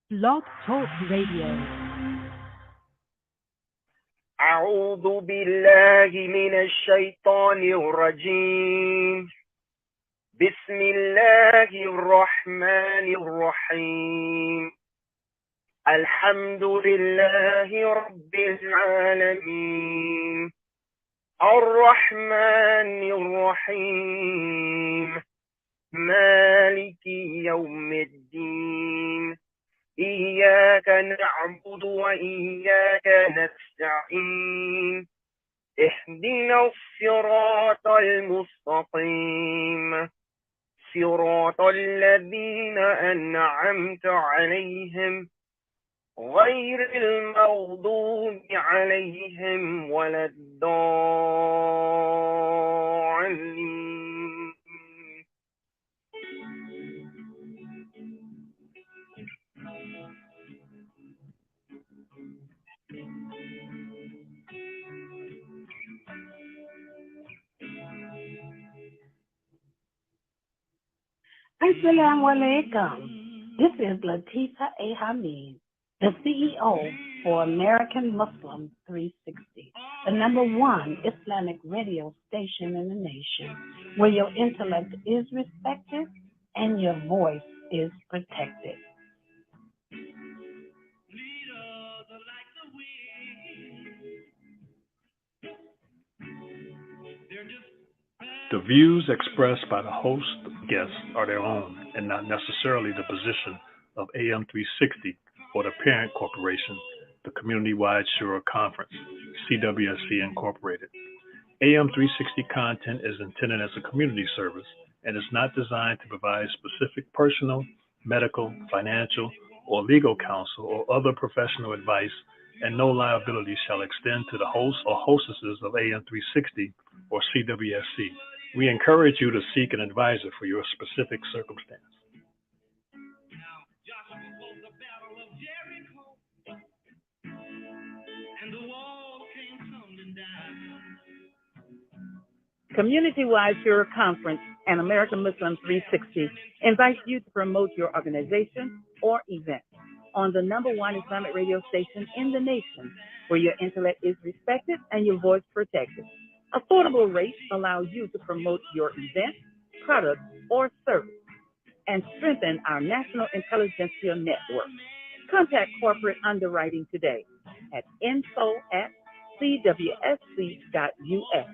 Blog Talk Radio. أعوذ بالله من الشيطان الرجيم. بسم الله الرحمن الرحيم. الحمد لله رب العالمين الرحمن الرحيم مالك يوم الدين إياك نعبد وإياك نستعين اهدنا الصراط المستقيم صراط الذين أنعمت عليهم غير المغضوب عليهم ولا الضالين. Assalamu alaikum. This is Latifah A. Hameen, the CEO for American Muslim 360, the #1 Islamic radio station in the nation, where your intellect is respected and your voice is protected. The views expressed by the host guests are their own and not necessarily the position of AM 360 or the parent corporation, the Community-Wide Shura Conference, CWSC Incorporated. AM 360 content is intended as a community service and is not designed to provide specific personal, medical, financial, or legal counsel or other professional advice, and no liability shall extend to the hosts or hostesses of AM 360 or CWSC. We encourage you to seek an advisor for your specific circumstance. Community-Wide Shura Conference and American Muslim 360 invites you to promote your organization or event on the #1 Islamic radio station in the nation, where your intellect is respected and your voice protected. Affordable rates allow you to promote your event, product, or service and strengthen our national intelligentsia network. Contact corporate underwriting today at info@cwsc.us.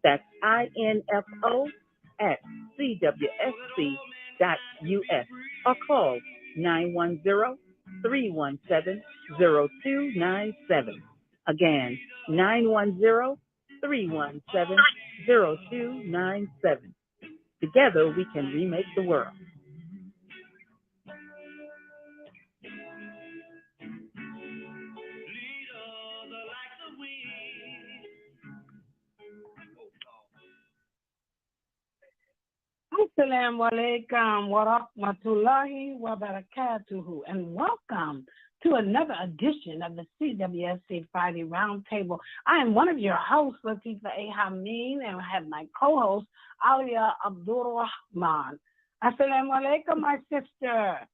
That's info@cwsc.us, or call 910-317-0297. Again, 910-317-0297. Together we can remake the world. Assalamu alaikum wa rahmatullahi wa barakatuhu, and welcome to another edition of the CWSC Friday Roundtable. I am one of your hosts, Latifah A. Hameen, and I have my co-host, Alia Abdur-Rahman. Assalamu alaikum, my sister.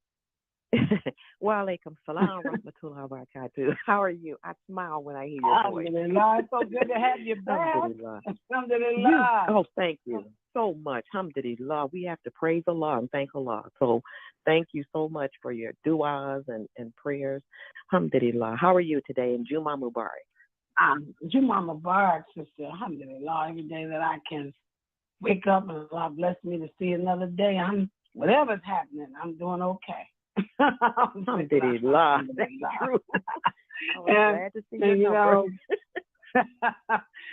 Wa alaikum salam wa rahmatullahi wa barakatuh. How are you? I smile when I hear your voice. Alhamdulillah. It's so good to have you back. Alhamdulillah. Alhamdulillah. Oh, thank you so much. Alhamdulillah. We have to praise Allah and thank Allah. So thank you so much for your du'as and prayers. Alhamdulillah. How are you today? And Juma Mubarak. Juma Mubarak, sister. Alhamdulillah. Every day that I can wake up and Allah bless me to see another day, whatever's happening, I'm doing okay. Alhamdulillah. That's true. I was glad to see your number.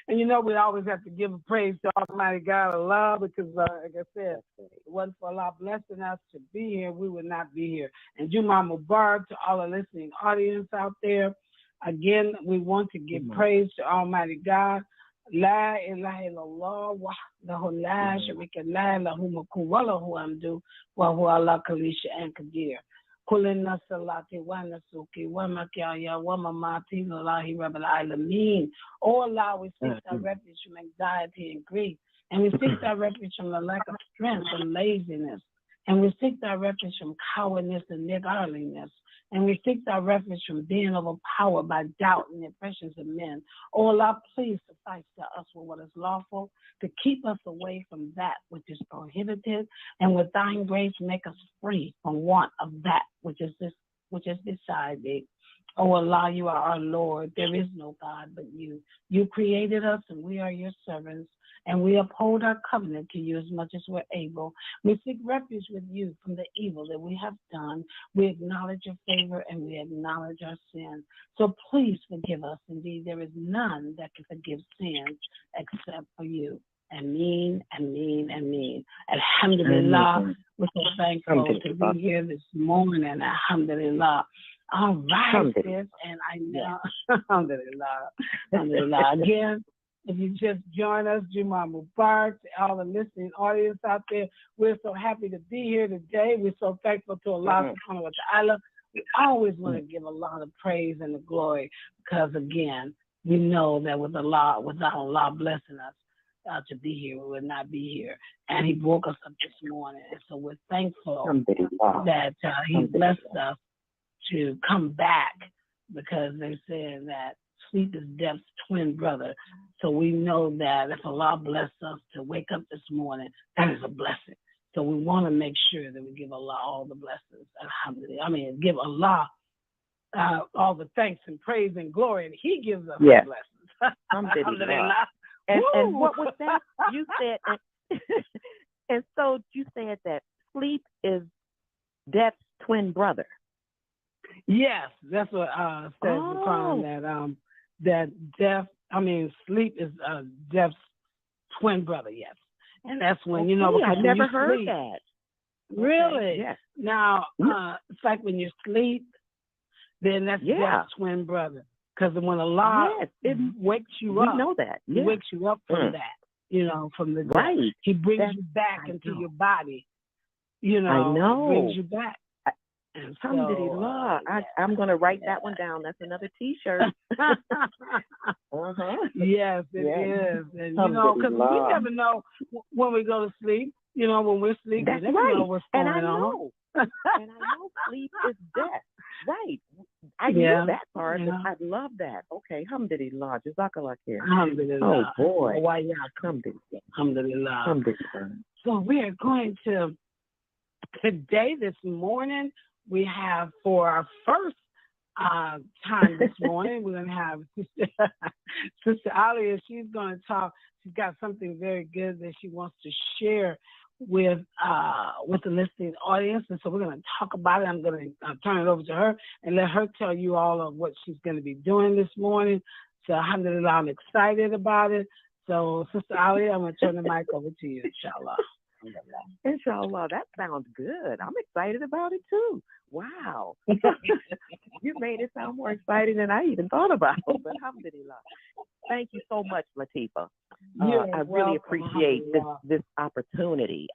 And we always have to give a praise to Almighty God, Allah, because like I said, if it wasn't for Allah blessing us to be here, we would not be here. And Juma Mubarak to all the listening audience out there. Again, we want to give praise to Almighty God. La ilaha illallah wahdahu la sharika lahu lahu mulku wa lahu hamdu wa huwa ala kulli shay'in qadir. Kulina salati wa nasuki wa makyaya wa mamati lillahi rabbil alamin. Oh Allah, we seek our refuge from anxiety and grief, and we seek our refuge from the lack of strength and laziness. And we seek thy refuge from cowardness and niggardliness. And we seek thy refuge from being overpowered by doubt and the impressions of men. O Allah, please suffice to us with what is lawful, to keep us away from that which is prohibited, and with thine grace make us free from want of that which is beside thee. O Allah, you are our Lord. There is no God but you. You created us, and we are your servants, and we uphold our covenant to you as much as we're able. We seek refuge with you from the evil that we have done. We acknowledge your favor, and we acknowledge our sin. So please forgive us. Indeed, there is none that can forgive sins except for you. Ameen, ameen, ameen. Alhamdulillah, we're so thankful to be here this morning. Alhamdulillah. All right, sis, and I know, alhamdulillah, alhamdulillah. Again, if you just join us, Juma Mubarak, to all the listening audience out there, we're so happy to be here today. We're so thankful to Allah subhanahu wa ta'ala. We always want to give Allah the praise and the glory because, again, we know that without Allah blessing us to be here, we would not be here. And he woke us up this morning. And so we're thankful that he blessed us to come back, because they said that sleep is death's twin brother. So we know that if Allah blessed us to wake up this morning, that is a blessing. So we want to make sure that we give Allah all the blessings. Alhamdulillah. I mean, give Allah all the thanks and praise and glory, and he gives us the blessings. Alhamdulillah. And what was that? You said, and so you said that sleep is death's twin brother. Yes, that's what says the Quran, that sleep is death's twin brother, yes. And that's when, I never heard that. Really? Yes. Now, it's like when you sleep, then that's death's twin brother. Because when Allah wakes you up, know that. Yeah. He wakes you up from that, from the death. He brings you back into your body, I know. Brings you back. Alhamdulillah. I'm going to write that one down. That's another T-shirt. Yes, it is. And, because we never know when we go to sleep. When we're sleeping, that's we never know what's going on. And I know sleep is death. Right. I knew that part. I love that. Okay. Alhamdulillah. Jazakallah khair. Alhamdulillah. Oh, boy. Alhamdulillah. Alhamdulillah. So we are going to, today, this morning, we have, for our first time this morning, we're going to have Sister Alia. She's going to talk. She's got something very good that she wants to share with the listening audience. And so we're going to talk about it. I'm going to turn it over to her and let her tell you all of what she's going to be doing this morning. So alhamdulillah, I'm excited about it. So Sister Alia, I'm going to turn the mic over to you, inshallah. Inshallah, that sounds good. I'm excited about it too. Wow. You made it sound more exciting than I even thought about. But alhamdulillah. Thank you so much, Latifah. I really appreciate this opportunity.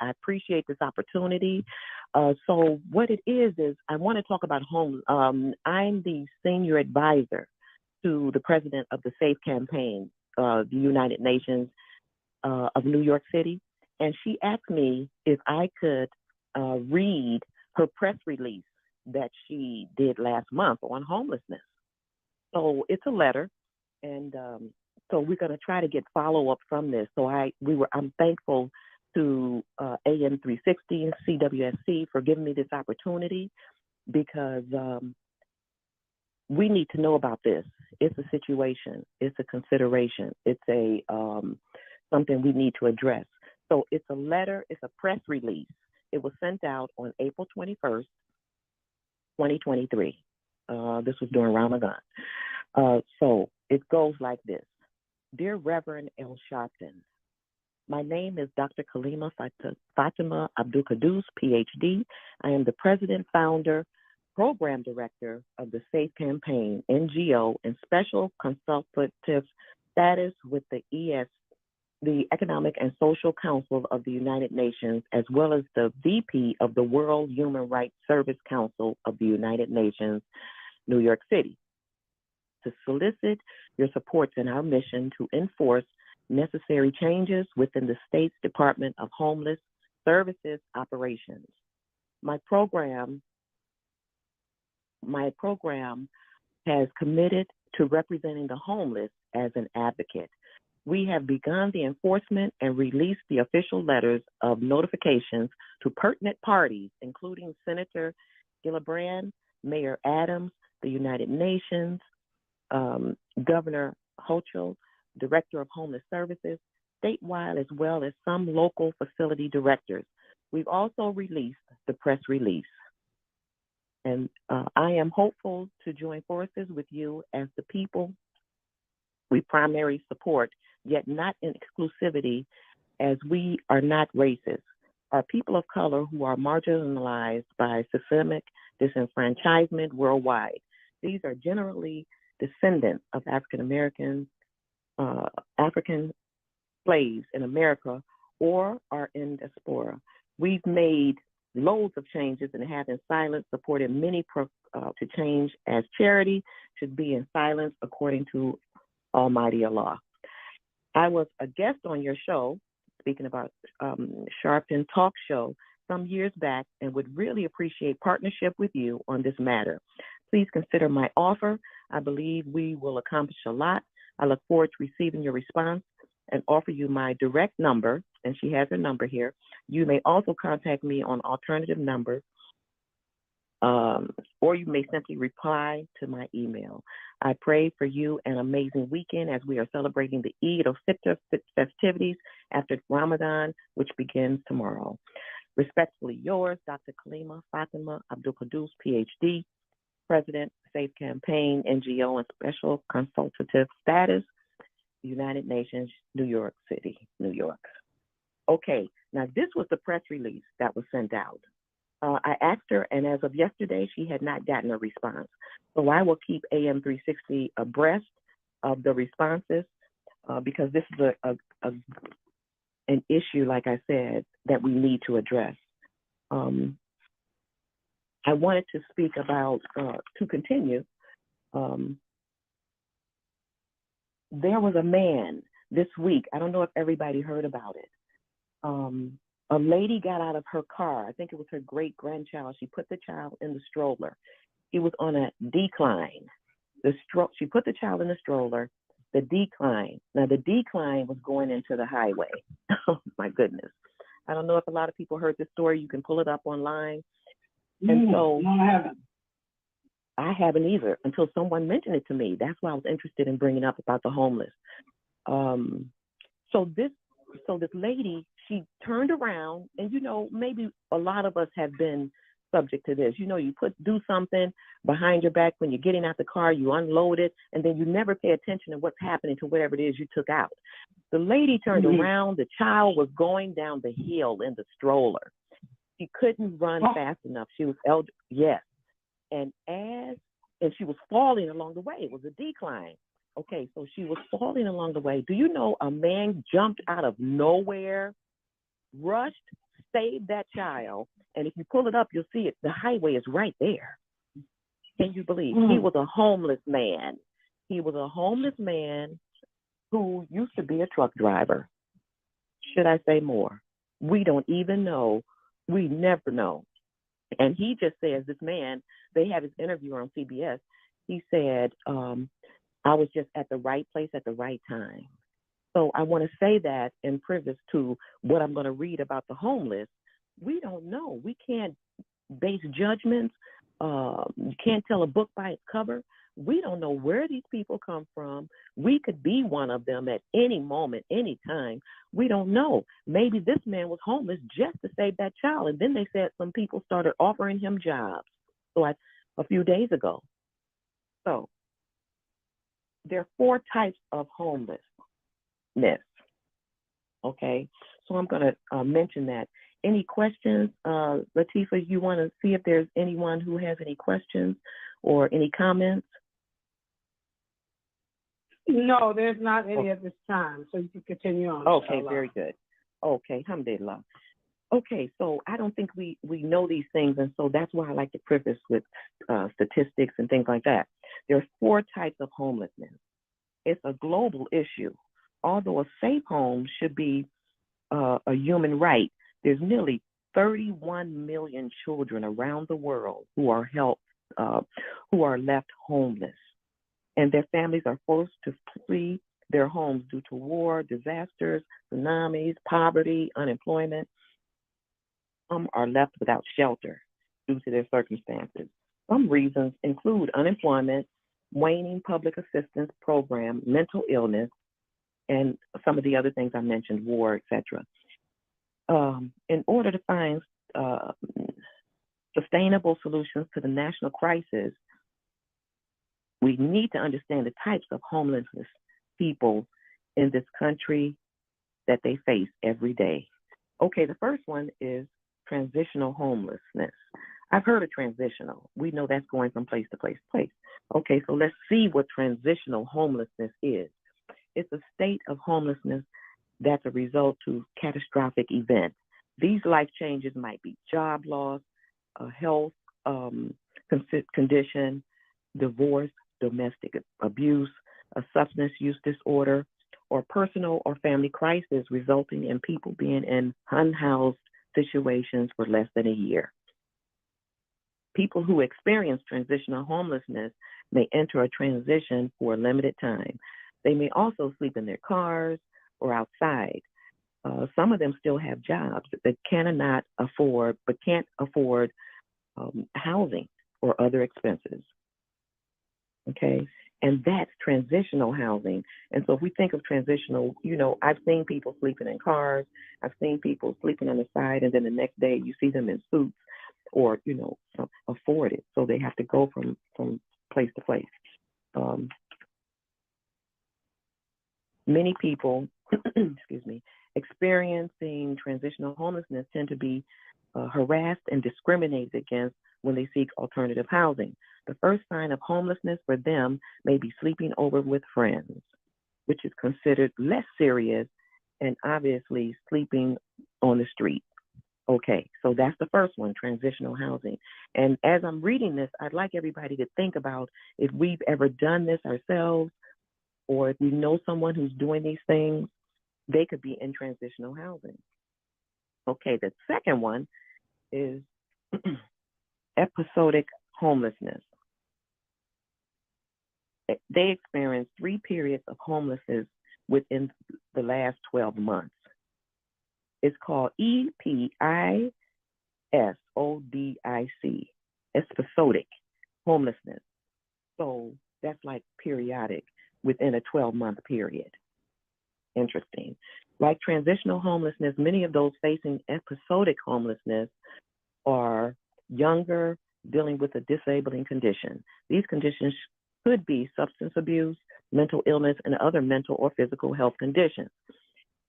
So what it is I want to talk about homeless. I'm the senior advisor to the president of the SAFE campaign, the United Nations of New York City. And she asked me if I could read her press release that she did last month on homelessness. So it's a letter, and so we're going to try to get follow-up from this. So I'm thankful to AM 360 and CWSC for giving me this opportunity, because we need to know about this. It's a situation. It's a consideration. It's a something we need to address. So it's a letter. It's a press release. It was sent out on April 21st, 2023. This was during Ramadan. So it goes like this. Dear Reverend El Sharpton, my name is Dr. Kalima Fatima Abdul-Qudus, PhD. I am the president, founder, program director of the SAFE campaign, NGO, and special consultative status with the Economic and Social Council of the United Nations, as well as the VP of the World Human Rights Service Council of the United Nations, New York City, to solicit your supports in our mission to enforce necessary changes within the state's Department of Homeless Services operations My program has committed to representing the homeless as an advocate. We have begun the enforcement and released the official letters of notifications to pertinent parties, including Senator Gillibrand, Mayor Adams, the United Nations, Governor Hochul, Director of Homeless Services, statewide, as well as some local facility directors. We've also released the press release. And I am hopeful to join forces with you as the people we primarily support, yet not in exclusivity, as we are not racist. Are people of color who are marginalized by systemic disenfranchisement worldwide. These are generally descendants of African slaves in America or are in diaspora. We've made loads of changes and have in silence supported many to change, as charity should be in silence according to Almighty Allah. I was a guest on your show, speaking about Sharpton Talk Show, some years back, and would really appreciate partnership with you on this matter. Please consider my offer. I believe we will accomplish a lot. I look forward to receiving your response and offer you my direct number, and she has her number here. You may also contact me on alternative numbers, or you may simply reply to my email. I pray for you an amazing weekend as we are celebrating the Eid al-Fitr festivities after Ramadan, which begins tomorrow. Respectfully yours, Dr. Kalima Fatima Abdul-Qudus, PhD, President, Safe Campaign, NGO, and Special Consultative Status, United Nations, New York City, New York. Okay, now this was the press release that was sent out. I asked her, and as of yesterday, she had not gotten a response. So I will keep AM 360 abreast of the responses because this is an issue, like I said, that we need to address. I wanted to speak about, to continue, there was a man this week, I don't know if everybody heard about it. A lady got out of her car. I think it was her great-grandchild. She put the child in the stroller. He was on a decline. She put the child in the stroller, the decline. Now, the decline was going into the highway. Oh, my goodness. I don't know if a lot of people heard this story. You can pull it up online. And so no, I haven't. I haven't either until someone mentioned it to me. That's why I was interested in bringing up about the homeless. So this lady, she turned around, and maybe a lot of us have been subject to this. You do something behind your back when you're getting out the car, you unload it, and then you never pay attention to what's happening to whatever it is you took out. The lady turned around, the child was going down the hill in the stroller. She couldn't run fast enough. She was yes. And she was falling along the way. It was a decline. Okay, so she was falling along the way. Do you know a man jumped out of nowhere, rushed, saved that child, and if you pull it up, you'll see it. The highway is right there. Can you believe? He was a homeless man. He was a homeless man who used to be a truck driver. Should I say more? We don't even know. We never know. And he just says, this man, they have his interview on CBS. He said, I was just at the right place at the right time. So I want to say that in preface to what I'm going to read about the homeless. We don't know. We can't base judgments. You can't tell a book by its cover. We don't know where these people come from. We could be one of them at any moment, any time. We don't know. Maybe this man was homeless just to save that child. And then they said some people started offering him jobs. So a few days ago. So there are 4 types of homelessness. Okay, so I'm going to mention that. Any questions, Latifah? You want to see if there's anyone who has any questions or any comments? No, there's not any at this time, so you can continue on. Okay, very good. Okay, alhamdulillah. Okay, so I don't think we know these things, and so that's why I like to preface with statistics and things like that. There are 4 types of homelessness. It's a global issue. Although a safe home should be a human right, there's nearly 31 million children around the world who are left homeless, and their families are forced to flee their homes due to war, disasters, tsunamis, poverty, unemployment. Some are left without shelter due to their circumstances. Some reasons include unemployment, waning public assistance program, mental illness, and some of the other things I mentioned, war, etc. In order to find sustainable solutions to the national crisis, we need to understand the types of homelessness people in this country that they face every day. Okay, the first one is transitional homelessness. I've heard of transitional. We know that's going from place to place to place. Okay, so let's see what transitional homelessness is. It's a state of homelessness that's a result to catastrophic events. These life changes might be job loss, a health condition, divorce, domestic abuse, a substance use disorder, or personal or family crisis resulting in people being in unhoused situations for less than a year. People who experience transitional homelessness may enter a transition for a limited time. They may also sleep in their cars or outside. Some of them still have jobs that can't afford housing or other expenses. Okay, and that's transitional housing. And so if we think of transitional, I've seen people sleeping in cars. I've seen people sleeping on the side, and then the next day you see them in suits or, afford it. So they have to go from place to place. Many people, excuse me, experiencing transitional homelessness tend to be harassed and discriminated against when they seek alternative housing. The first sign of homelessness for them may be sleeping over with friends, which is considered less serious, and obviously sleeping on the street. Okay, so that's the first one, transitional housing. And as I'm reading this, I'd like everybody to think about if we've ever done this ourselves, or if we know someone who's doing these things, they could be in transitional housing. Okay, the second one is episodic homelessness. They experience 3 periods of homelessness within the last 12 months. It's called EPISODIC, episodic homelessness. So that's like periodic within a 12-month period. Interesting. Like transitional homelessness, many of those facing episodic homelessness are younger, dealing with a disabling condition. These conditions could be substance abuse, mental illness, and other mental or physical health conditions.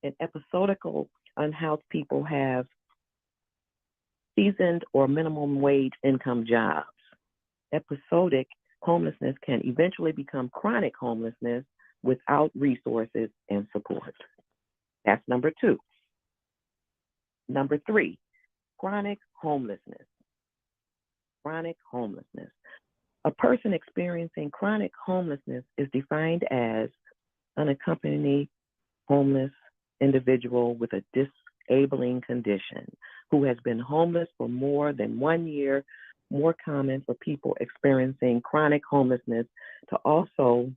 And episodical unhoused people have seasoned or minimum wage income jobs. Episodic homelessness can eventually become chronic homelessness without resources and support. That's number 2. Number 3, chronic homelessness. Chronic homelessness. A person experiencing chronic homelessness is defined as unaccompanied homeless individual with a disabling condition who has been homeless for more than 1 year. More common for people experiencing chronic homelessness to also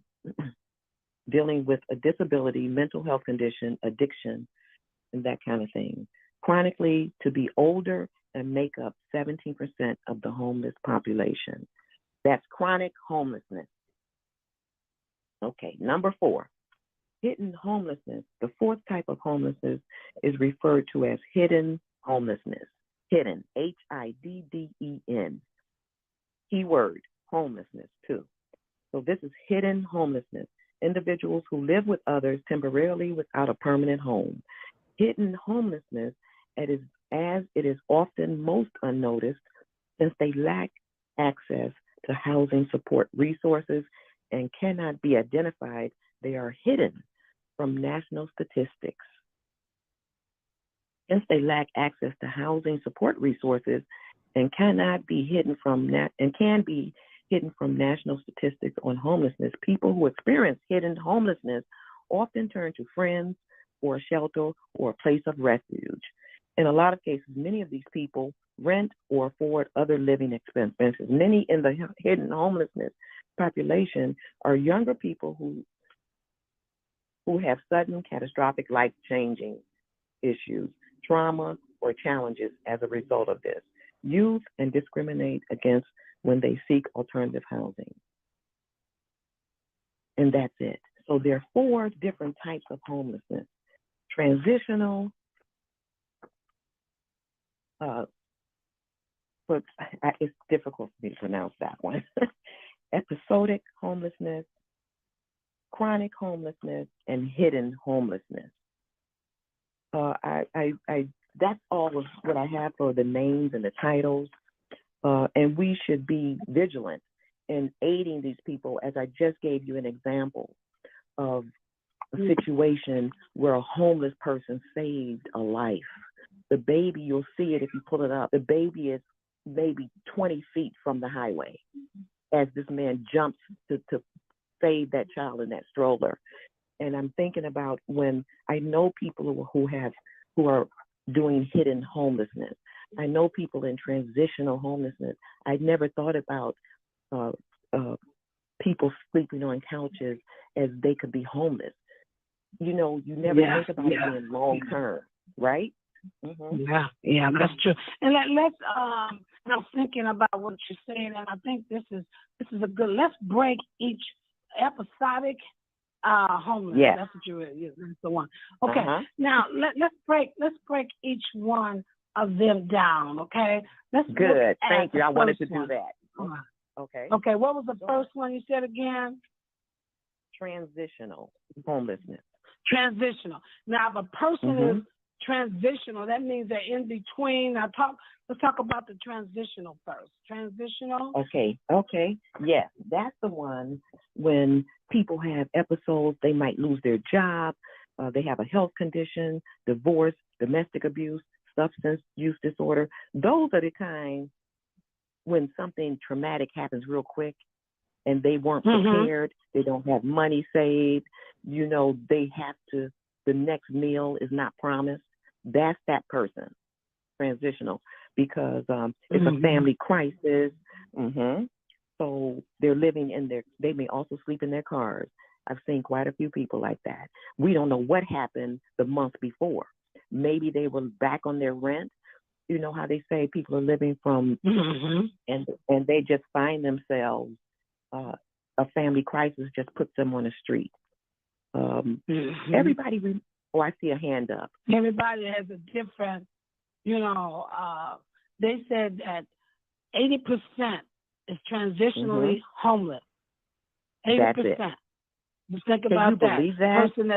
dealing with a disability, mental health condition, addiction, and that kind of thing. Chronically to be older and make up 17% of the homeless population. That's chronic homelessness. Okay, number 4, hidden homelessness. The 4th type of homelessness is referred to as hidden homelessness. Hidden, HIDDEN. Keyword, homelessness too. So this is hidden homelessness. Individuals who live with others temporarily without a permanent home. Hidden homelessness, as it is often most unnoticed since they lack access to housing support resources and cannot be identified, they are hidden from national statistics. Since they lack access to housing support resources and cannot be hidden from can be hidden from national statistics on homelessness, people who experience hidden homelessness often turn to friends for a shelter or a place of refuge. In a lot of cases, many of these people rent or afford other living expenses. Many in the hidden homelessness population are younger people who have sudden catastrophic life-changing issues, trauma, or challenges as a result of this. Youth and discriminate against when they seek alternative housing. And that's it. So there are 4 different types of homelessness. Transitional, but it's difficult for me to pronounce that one. Episodic homelessness, chronic homelessness, and hidden homelessness. That's all of what I have for the names and the titles. And we should be vigilant in aiding these people, as I just gave you an example of a situation where a homeless person saved a life. The baby, you'll see it if you pull it up, the baby is maybe 20 feet from the highway as this man jumps to save that child in that stroller. And I'm thinking about when I know people who are doing hidden homelessness. I know people in transitional homelessness. I never thought about people sleeping on couches as they could be homeless. You know, you never think about it being long term, right? Mm-hmm. Yeah, that's true. And let's I'm thinking about what you're saying, and I think this is a good. Let's break each episodic homeless. Yes. That's what that's the one. Okay. Now let's break each one of them down. Okay. Let's good. Thank you. I wanted to do that. Okay. Okay. What was the first one you said again? Transitional homelessness. Transitional. Now, if a person is transitional, that means they're in between. Now, let's talk about the transitional first. Transitional. Okay. Yes, that's the one when people have episodes. They might lose their job. They have a health condition, divorce, domestic abuse, substance use disorder. Those are the kind when something traumatic happens real quick and they weren't prepared. They don't have money saved. You know, they have to, the next meal is not promised. That's that person, transitional, because it's a family crisis. So they're living they may also sleep in their cars. I've seen quite a few people like that. We don't know what happened the month before. Maybe they were back on their rent. You know how they say people are living from, and they just find themselves, a family crisis just puts them on the street. Everybody, I see a hand up. Everybody has a different, they said that 80% is transitionally homeless. 80%. That's it. Just think Can about you that. believe that? Person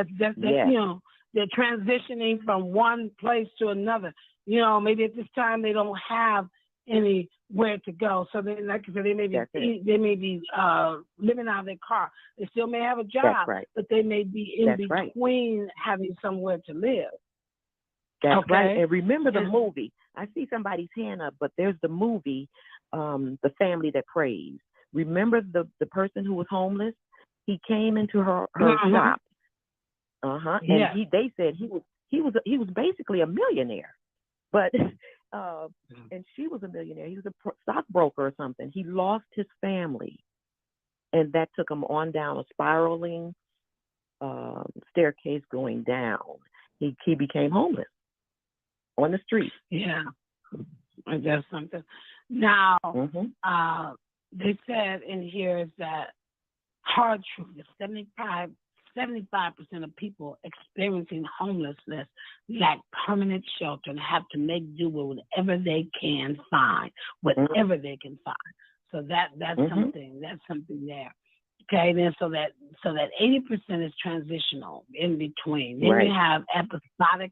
they're transitioning from one place to another. Maybe at this time they don't have anywhere to go. So they, like I said, they may be living out of their car. They still may have a job, but they may be in between having somewhere to live. That's right. And remember the movie. I see somebody's hand up, but there's the movie, The Family That Prays. Remember the person who was homeless? He came into her shop. And they said he was basically a millionaire. But and she was a millionaire. He was a stockbroker or something. He lost his family, and that took him on down a spiraling staircase going down. He became homeless on the street. Yeah, that's something. Now, they said in here is that hard truth is 75% of people experiencing homelessness lack permanent shelter and have to make do with whatever they can find, whatever they can find. So that's something. That's something there. Okay, then so that 80% is transitional in between. Then you have episodic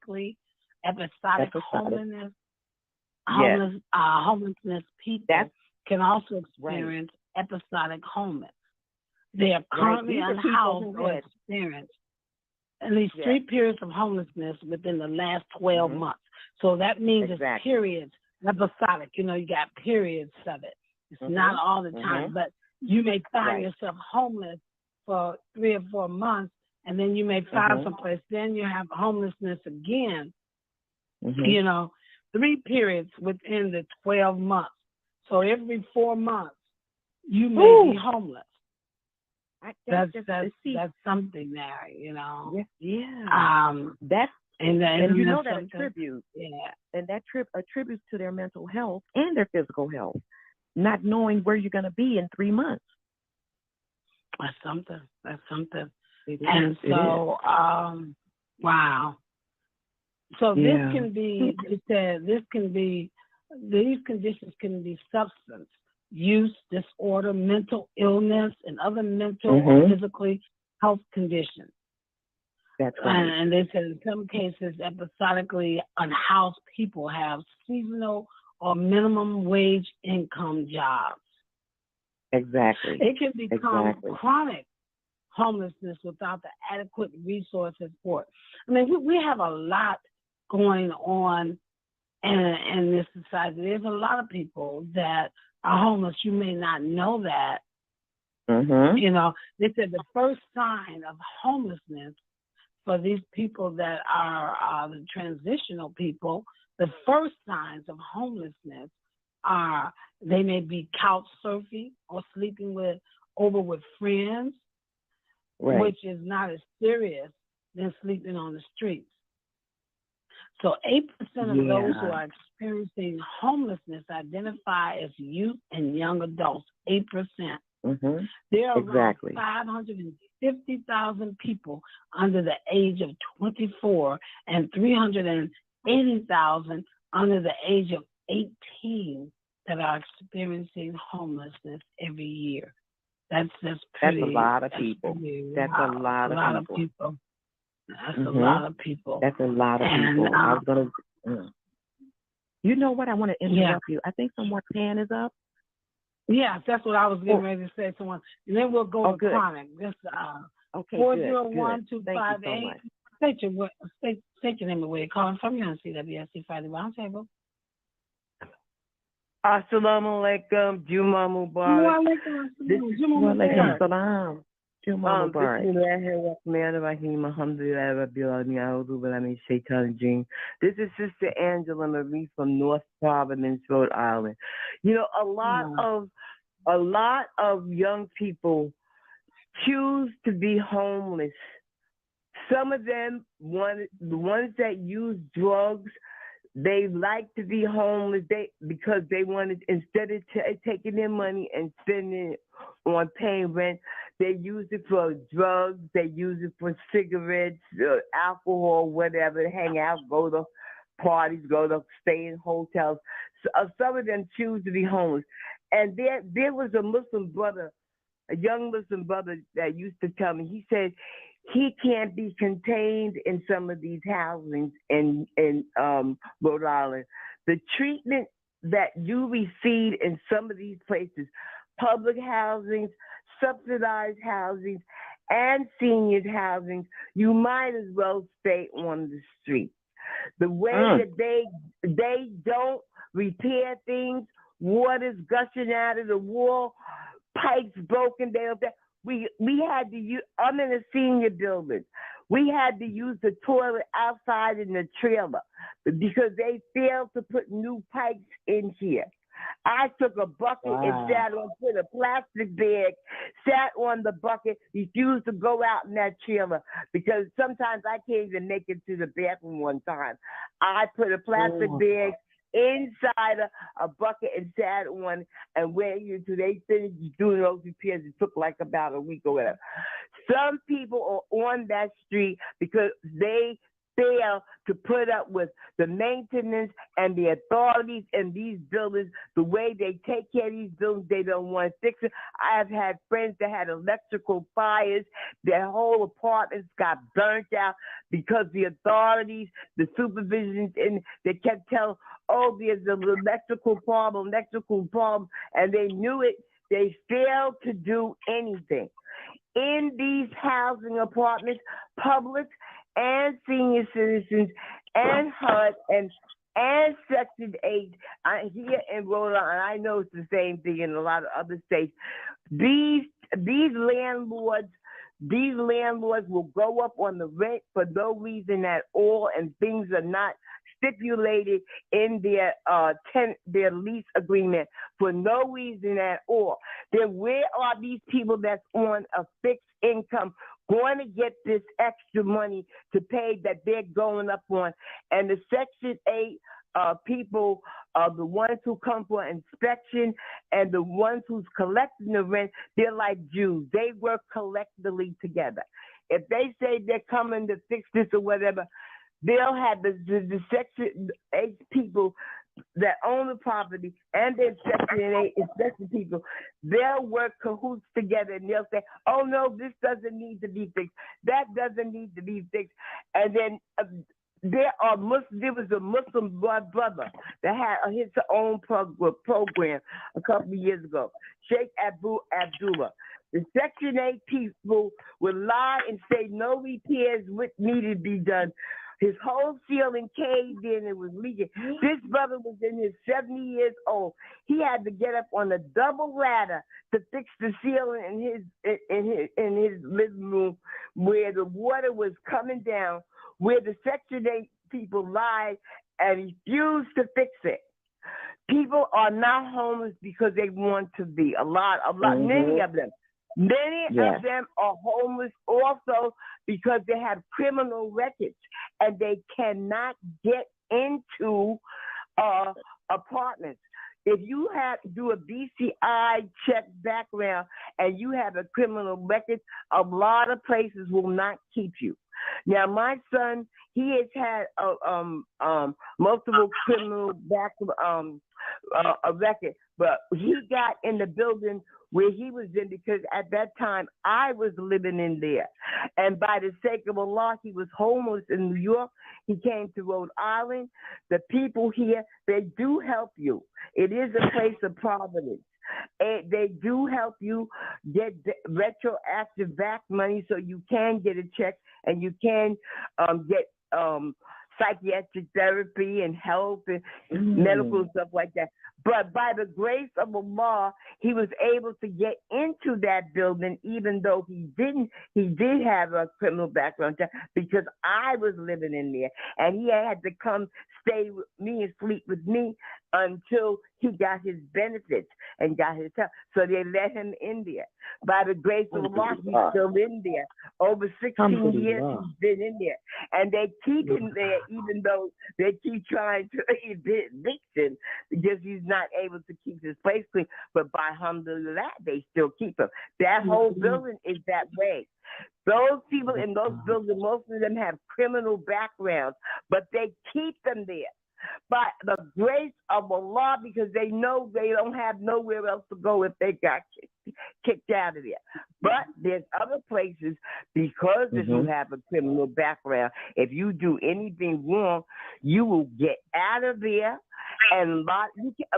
homelessness. Homelessness people can also experience episodic homelessness. They are currently unhoused or experience at least 3 periods of homelessness within the last 12 months. So that means it's periods, episodic. You got periods of it. It's not all the time, but you may find yourself homeless for 3 or 4 months, and then you may find someplace. Then you have homelessness again, 3 periods within the 12 months. So every 4 months, you may be homeless. That's something there, you know. Yes, yeah. And you know that attributes. Yeah. And that attributes to their mental health and their physical health, not knowing where you're going to be in 3 months. That's something. It is. And so, wow. So this can be, you said, these conditions can be substance use disorder, mental illness, and other mental or physically health conditions. That's right. And they said in some cases, episodically unhoused people have seasonal or minimum wage income jobs. Exactly. It can become chronic homelessness without the adequate resources for it. I mean, we have a lot going on in this society. There's a lot of people that are homeless. You may not know that. You know, they said the first sign of homelessness for these people that are the transitional people, the first signs of homelessness are they may be couch surfing or sleeping over with friends, which is not as serious than sleeping on the streets. So 8% of those who are experiencing homelessness identify as youth and young adults, 8%. There are around 550,000 people under the age of 24 and 380,000 under the age of 18 that are experiencing homelessness every year. That's pretty. That's a lot of people. That's a lot of people. That's a lot of people. That's a lot of people. I was gonna. You know what? I want to interrupt you. I think someone's hand is up. Yeah, that's what I was getting ready to say. Someone, and then we'll go to chronic. This 401-258. State your name and where you're calling from. You're on CWSC Friday Roundtable. Assalamu alaikum, Juma Mubarak. Wa alaikum salam. Juma Mubarak. Bismillahirrahmanirrahim. Alhamdulillah Rabbil Alamin. A'udhu billahi minash shaitanir rajim. This is Sister Angela Marie from North Providence, Rhode Island. You know, a lot of young people choose to be homeless. Some of them, the ones that use drugs, they like to be homeless because they wanted, instead of taking their money and spending it on paying rent, they use it for drugs, they use it for cigarettes, alcohol, whatever, hang out, go to parties, stay in hotels. So, some of them choose to be homeless. And there was a Muslim brother, a young Muslim brother that used to tell me, he said, he can't be contained in some of these housings in Rhode Island. The treatment that you receive in some of these places, public housings, subsidized housings, and seniors housings, you might as well stay on the street. The way that they don't repair things, water's gushing out of the wall, pipes broken down. We had to use, I'm in a senior building. We had to use the toilet outside in the trailer because they failed to put new pipes in here. I took a bucket and put a plastic bag, sat on the bucket, refused to go out in that trailer because sometimes I can't even make it to the bathroom one time. I put a plastic bag inside a bucket and sat on and waited until they finished doing those repairs. It took like about a week or whatever. Some people are on that street because they fail to put up with the maintenance and the authorities in these buildings, the way they take care of these buildings, they don't want to fix it. I have had friends that had electrical fires. Their whole apartments got burnt out because the authorities, the supervisions, and they kept telling, oh, there's an electrical problem, and they knew it. They failed to do anything. In these housing apartments, public and senior citizens and HUD and Section 8 here in Rhode Island, I know it's the same thing in a lot of other states. These landlords will go up on the rent for no reason at all, and things are not stipulated in their their lease agreement for no reason at all. Then where are these people that's on a fixed income going to get this extra money to pay that they're going up on? And the Section 8 people, the ones who come for inspection and the ones who's collecting the rent, they're like Jews. They work collectively together. If they say they're coming to fix this or whatever, they'll have the Section 8 people that own the property and the Section 8 inspection people, they'll work cahoots together and they'll say, oh no, this doesn't need to be fixed. That doesn't need to be fixed. And then there was a Muslim brother that had his own program a couple of years ago, Sheikh Abdullah. The Section 8 people would lie and say no repairs needed to be done. His whole ceiling caved in and was leaking. This brother was in his 70 years old. He had to get up on a double ladder to fix the ceiling in his living room where the water was coming down, where the Section 8 people lied and refused to fix it. People are not homeless because they want to be. Many of them. Many of them are homeless also because they have criminal records and they cannot get into apartments. If you have to do a BCI check background and you have a criminal record, a lot of places will not keep you. Now, my son, he has had multiple criminal record, but he got in the building where he was in because at that time I was living in there. And by the sake of Allah, he was homeless in New York. He came to Rhode Island. The people here, they do help you. It is a place of providence. And they do help you get retroactive back money so you can get a check and you can get psychiatric therapy and help and medical stuff like that. But by the grace of Allah, he was able to get into that building, even though he did have a criminal background check because I was living in there. And he had to come stay with me and sleep with me until he got his benefits and got his help. So they let him in there. By the grace of Allah, he's still in there. Over 16 years, he's been in there. And they keep him there even though they keep trying to evict him because he's not able to keep his place clean. But by alhamdulillah, they still keep him. That whole building is that way. Those people in those buildings, most of them have criminal backgrounds, but they keep them there by the grace of Allah because they know they don't have nowhere else to go if they got kicked out of there. But there's other places because if you have a criminal background, if you do anything wrong, you will get out of there. And a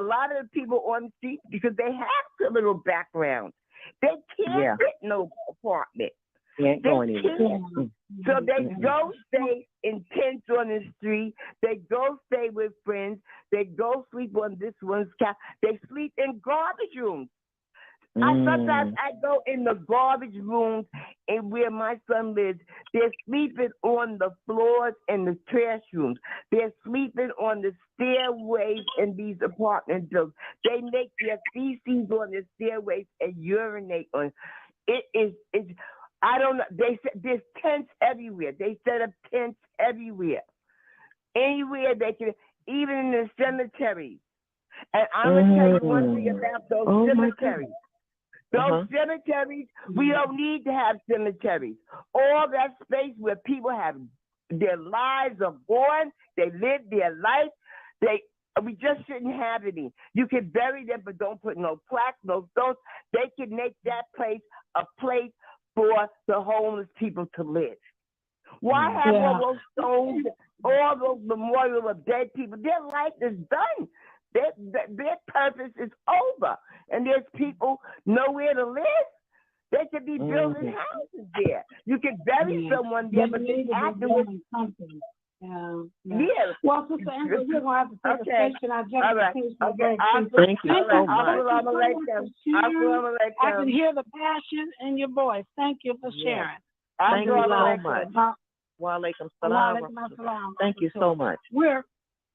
lot of the people on the street, because they have criminal backgrounds, they can't get no apartment. They can't. So they go stay in tents on the street. They go stay with friends. They go sleep on this one's couch. They sleep in garbage rooms. Sometimes I go in the garbage rooms and where my son lives. They're sleeping on the floors in the trash rooms. They're sleeping on the stairways in these apartment buildings. They make their feces on the stairways and urinate on it. I don't know. They said there's tents everywhere. They set up tents everywhere. Anywhere they can, even in the cemeteries. And I'm going to tell you one thing about those cemeteries. Those cemeteries, we don't need to have cemeteries. All that space where people have their lives are gone, they live their life, we just shouldn't have any. You can bury them, but don't put no plaques, no stones. They can make that place a place for the homeless people to live. Why have all those stones, all those memorials of dead people? Their life is done. Their purpose is over. And there's people nowhere to live. They could be building houses there. You could bury someone there, but they have to something. Well, Sister Angela, we're going to have to take a station. All right. Okay. Thank you so much. I can hear the passion in your voice. Thank you for sharing. Thank you so much. Wa alaikum salam. Thank you so much. We're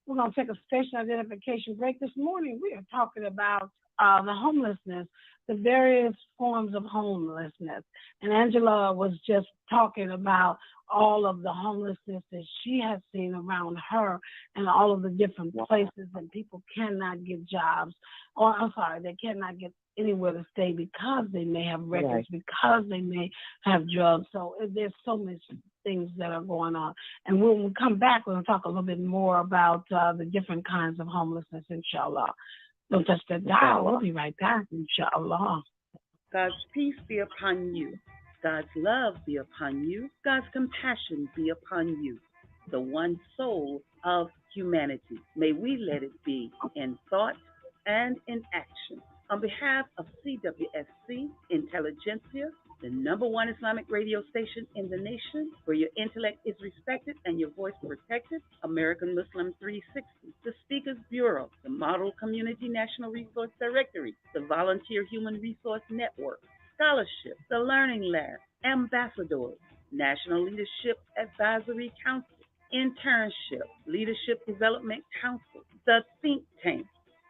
We're going to take a station identification break. This morning, we are talking about the homelessness, the various forms of homelessness. And Angela was just talking about all of the homelessness that she has seen around her and all of the different places that people cannot get jobs, or I'm sorry, they cannot get anywhere to stay because they may have records, because they may have drugs. So there's so many things that are going on. And when we come back, we're going to talk a little bit more about the different kinds of homelessness, inshallah. Don't touch that dial. We'll be right back, inshallah. God's peace be upon you. God's love be upon you. God's compassion be upon you. The one soul of humanity. May we let it be in thought and in action. On behalf of CWSC Intelligentsia, the #1 Islamic radio station in the nation, where your intellect is respected and your voice protected, American Muslim 360, the Speakers Bureau, the Model Community National Resource Directory, the Volunteer Human Resource Network, Scholarship, the Learning Lab, Ambassadors, National Leadership Advisory Council, Internship, Leadership Development Council, the Think Tank,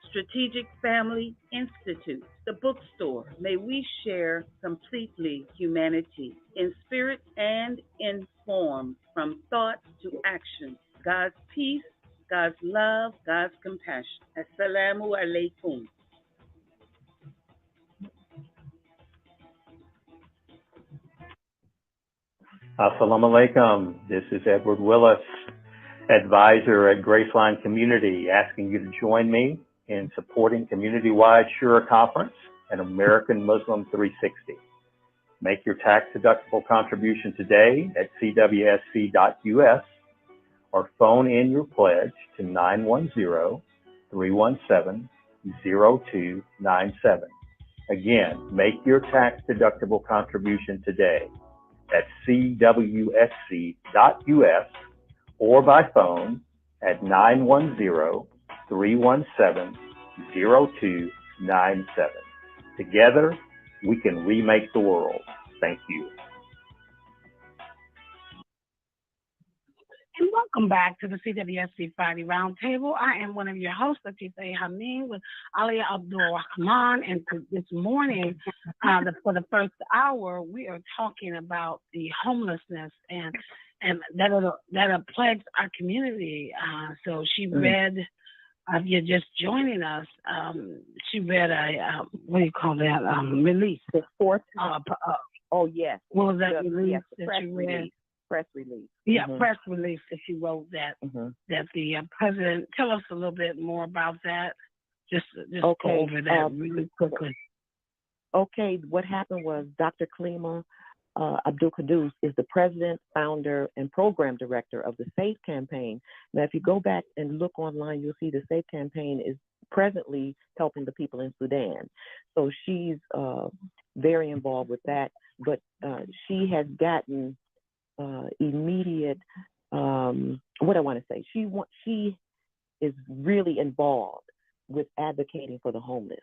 Strategic Family Institute, the bookstore. May we share completely humanity in spirit and in form, from thought to action. God's peace, God's love, God's compassion. Assalamu alaikum. Assalamu alaikum. This is Edward Willis, advisor at Graceline Community, asking you to join me in supporting community-wide Shura Conference and American Muslim 360. Make your tax-deductible contribution today at CWSC.us or phone in your pledge to 910-317-0297. Again, make your tax-deductible contribution today at CWSC.us or by phone at 910-317-0297. Together, we can remake the world. Thank you. And welcome back to the CWSC Friday Roundtable. I am one of your hosts, Latifah A. Hameen with Alia Abdur-Rahman. And this morning, for the first hour, we are talking about the homelessness and that plagues our community. So she read, if you're just joining us, she read a, what do you call that, release. The fourth? Oh, yes. What was that release that you read? Release. Press release. Yeah, press release that she wrote that that the president. Tell us a little bit more about that. Just go over that really quickly. Okay, what happened was Dr. Kalima Abdul-Qudus is the president, founder, and program director of the SAFE campaign. Now, if you go back and look online, you'll see the SAFE campaign is presently helping the people in Sudan. So she's very involved with that, but she has gotten immediate, what I want to say, she is really involved with advocating for the homeless.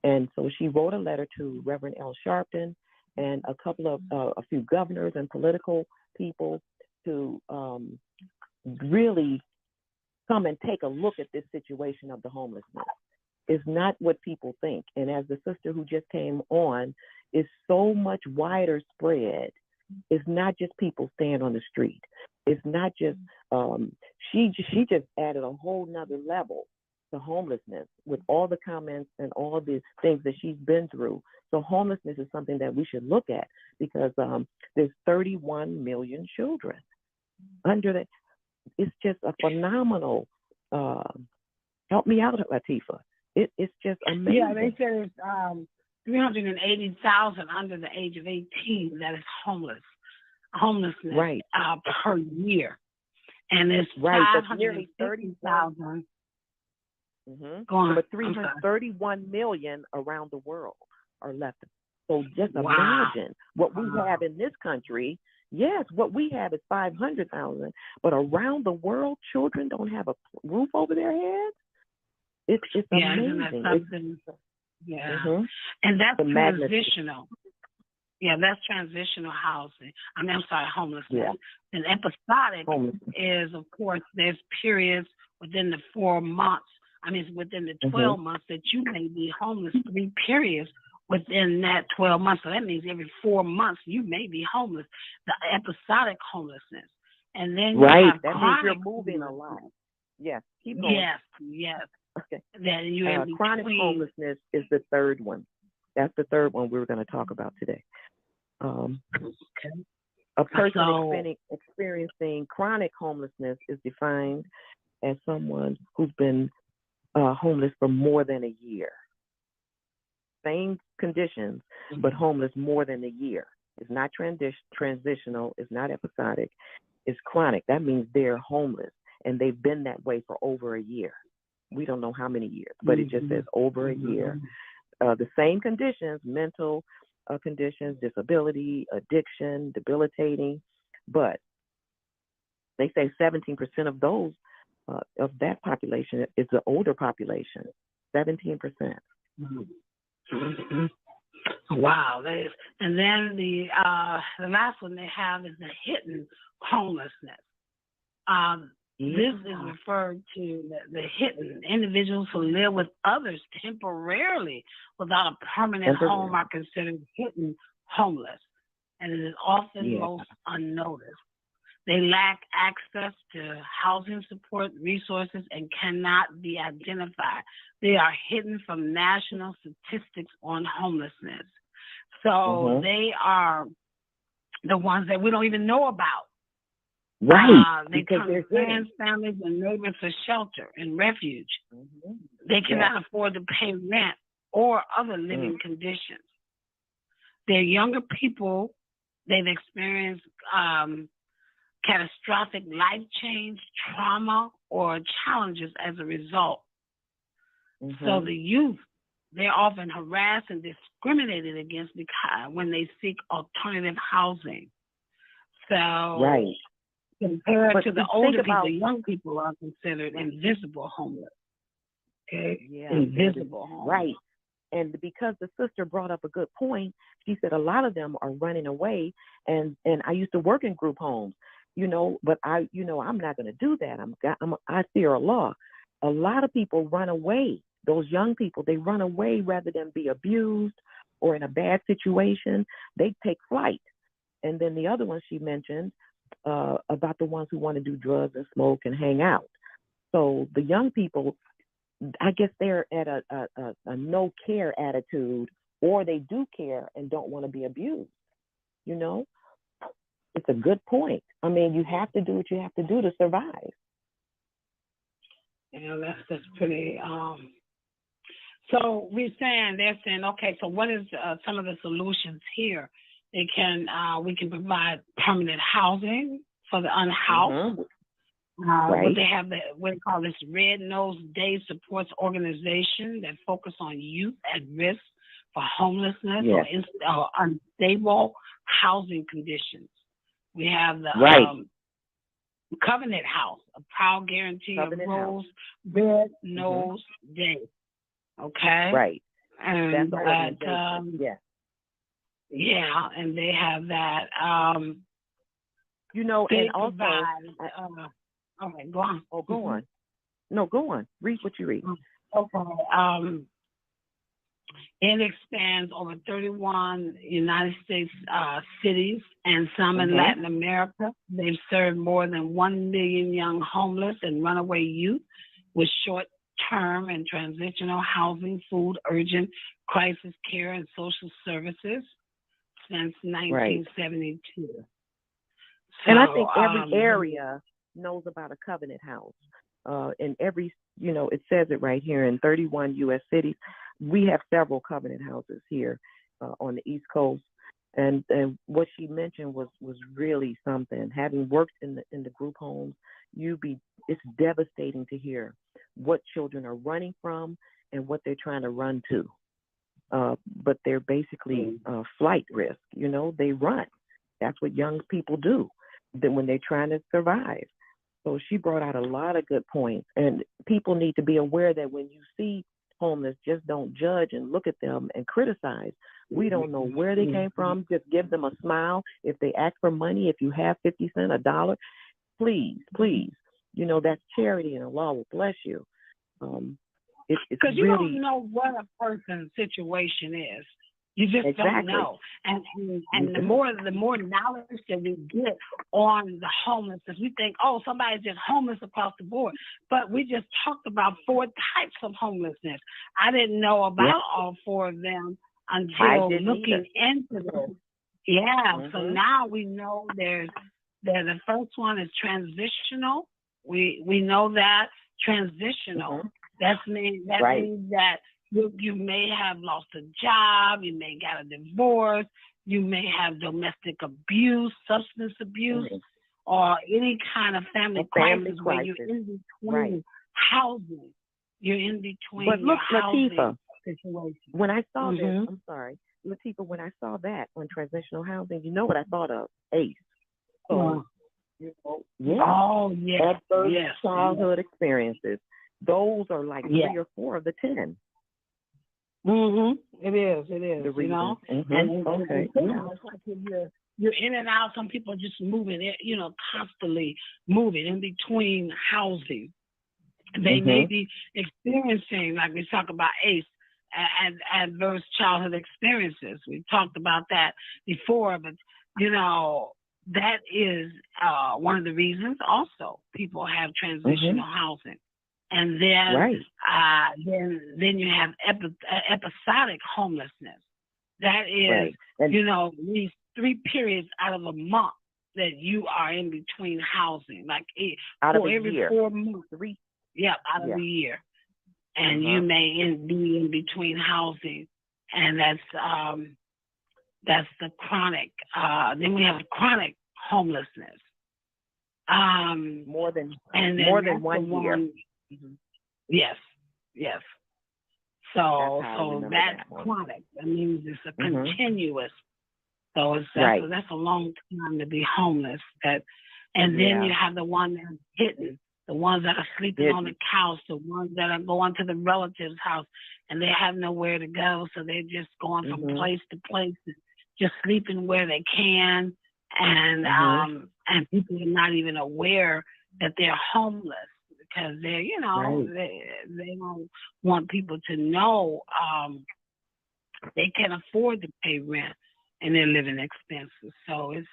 And so she wrote a letter to Reverend L. Sharpton and a few governors and political people to really come and take a look at this situation of the homelessness. It's not what people think. And as the sister who just came on, is so much wider spread. It's not just people staying on the street. It's not just, she just added a whole nother level to homelessness with all the comments and all the things that she's been through. So homelessness is something that we should look at because there's 31 million children under that. It's just a phenomenal, help me out, Latifah. It's just amazing. Yeah, they said it's 380,000 under the age of 18 that is homelessness right. Per year. And it's right, 530,000. But 331 million around the world are left. So just imagine what we have in this country. Yes, what we have is 500,000, but around the world, children don't have a roof over their heads. It's amazing. And that's transitional. Yeah, that's transitional housing. I'm sorry, homelessness. Yeah. And episodic is, of course, there's periods within the 4 months. I mean, within the 12 months that you may be homeless, 3 periods within that 12 months. So that means every 4 months you may be homeless, the episodic homelessness. And then you have that chronic means you're moving a lot. Yes, keep going. Yes. Okay. Then you have chronic homelessness is the third one. That's the third one we're going to talk about today. A person experiencing chronic homelessness is defined as someone who's been homeless for more than a year. Same conditions, but homeless more than a year. It's not transitional. It's not episodic. It's chronic. That means they're homeless, and they've been that way for over a year. We don't know how many years, but it just says over a year. The same conditions, mental conditions, disability, addiction, debilitating, but they say 17% of those, of that population is the older population, 17%. Wow, that is. And then the last one they have is the hidden homelessness. This is referred to the hidden individuals who live with others temporarily without a permanent home are considered hidden homeless, and it is often most unnoticed. They lack access to housing support resources and cannot be identified. They are hidden from national statistics on homelessness. So they are the ones that we don't even know about. Right. They come to friends, families, and neighbors for shelter and refuge. They cannot afford to pay rent or other living conditions. They're younger people. They've experienced catastrophic life change, trauma, or challenges as a result. So the youth, they're often harassed and discriminated against because when they seek alternative housing. So compared to the older people, the young people are considered invisible homeless. Okay? Invisible homeless. Right. And because the sister brought up a good point, she said a lot of them are running away. And I used to work in group homes, but I'm not going to do that. I fear Allah. A lot of people run away. Those young people, they run away rather than be abused or in a bad situation. They take flight. And then the other one she mentioned about the ones who want to do drugs and smoke and hang out. So the young people, I guess they're at a no care attitude, or they do care and don't want to be abused. It's a good point. I mean, you have to do what you have to do to survive. That's pretty. So they're saying, okay, so what is some of the solutions here? We can provide permanent housing for the unhoused. What they have, what they call this Red Nose Day Supports Organization that focus on youth at risk for homelessness or unstable housing conditions. We have the Covenant House, a proud guarantee Covenant of Rose Red Nose Day. Okay? Right. And that's and they have that. And also, all right, go on. Oh, go on. No, go on. Read what you read. Okay. It expands over 31 United States cities and some in Latin America. They've served more than 1 million young homeless and runaway youth with short-term and transitional housing, food, urgent crisis care, and social services since 1972. And I think every area knows about a Covenant House. In every, it says it right here in 31 U.S. cities. We have several Covenant Houses here on the East Coast. And what she mentioned was really something. Having worked in the group homes, it's devastating to hear what children are running from and what they're trying to run to. But they're basically flight risk. They run. That's what young people do when they're trying to survive. So she brought out a lot of good points. And people need to be aware that when you see homeless, just don't judge and look at them and criticize. We don't know where they came from. Just give them a smile. If they ask for money, if you have 50 cents, $1, please that's charity, and Allah will bless you. It's Because you really, don't know what a person's situation is. You just don't exactly. know. And the more knowledge that we get on the homelessness, we think, oh, somebody's just homeless across the board. But we just talked about 4 types of homelessness. I didn't know about all 4 of them until looking into this. Yeah. So now we know that the first one is transitional. We know that transitional. That means that you may have lost a job, you may got a divorce, you may have domestic abuse, substance abuse, or any kind of family crisis where you're in between housing. You're in between. But look, Latifah, situation. When I saw this, I'm sorry, Latifah, when I saw that on transitional housing, you know what I thought of? ACE. So, adverse childhood experiences. Those are like 3 or 4 of the 10. It is. And you're in and out. Some people are just moving, constantly moving in between housing. They may be experiencing, like we talk about ACE, adverse childhood experiences. We talked about that before, but that is one of the reasons. Also, people have transitional housing. And then, then you have episodic homelessness. That is, these 3 periods out of a month that you are in between housing, like every year. 4 months. Out of the year, and you may be in between housing, and that's the chronic. Then we have chronic homelessness. More than 1 year. Yes. So that's chronic. That means it's a continuous. So that's a long time to be homeless. And then you have the one that's hidden, the ones that are sleeping on the couch, the ones that are going to the relative's house, and they have nowhere to go, so they're just going from place to place, just sleeping where they can, and people are not even aware that they're homeless. Because they're, they don't want people to know they can't afford to pay rent and their living expenses. So it's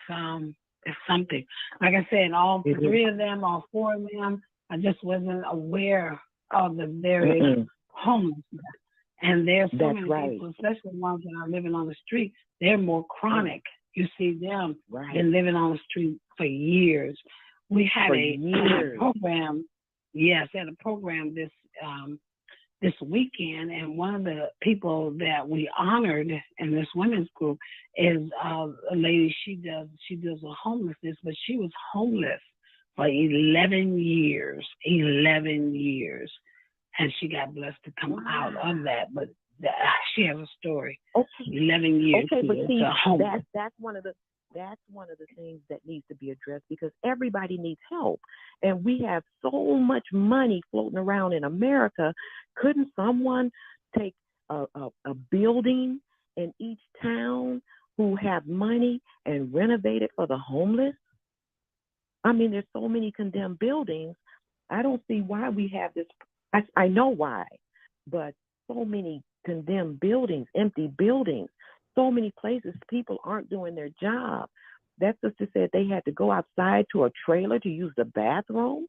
something. Like I said, all 3 of them, all 4 of them, I just wasn't aware of the various homelessness. And there's so many people, especially the ones that are living on the street, they're more chronic. You see them been living on the street for years. We had a program. Yes, at a program this weekend, and one of the people that we honored in this women's group is a lady. She deals with homelessness, but she was homeless for 11 years. 11 years, and she got blessed to come out of that. But she has a story. 11 years. Okay, but see, that's one of the things that needs to be addressed, because everybody needs help. And we have so much money floating around in America. Couldn't someone take a building in each town who have money and renovate it for the homeless? I mean, there's so many condemned buildings. I don't see why we have this. I know why, but so many condemned buildings, empty buildings. So many places people aren't doing their job. That sister said they had to go outside to a trailer to use the bathroom.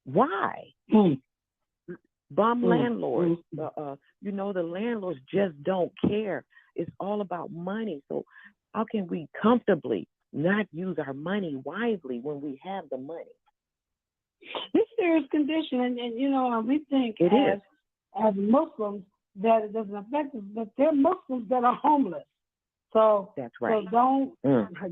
Why? Bum landlords. The landlords just don't care. It's all about money. So how can we comfortably not use our money wisely when we have the money? It's serious condition, and we think as Muslims that it doesn't affect us, but there are Muslims that are homeless. So that's right. So don't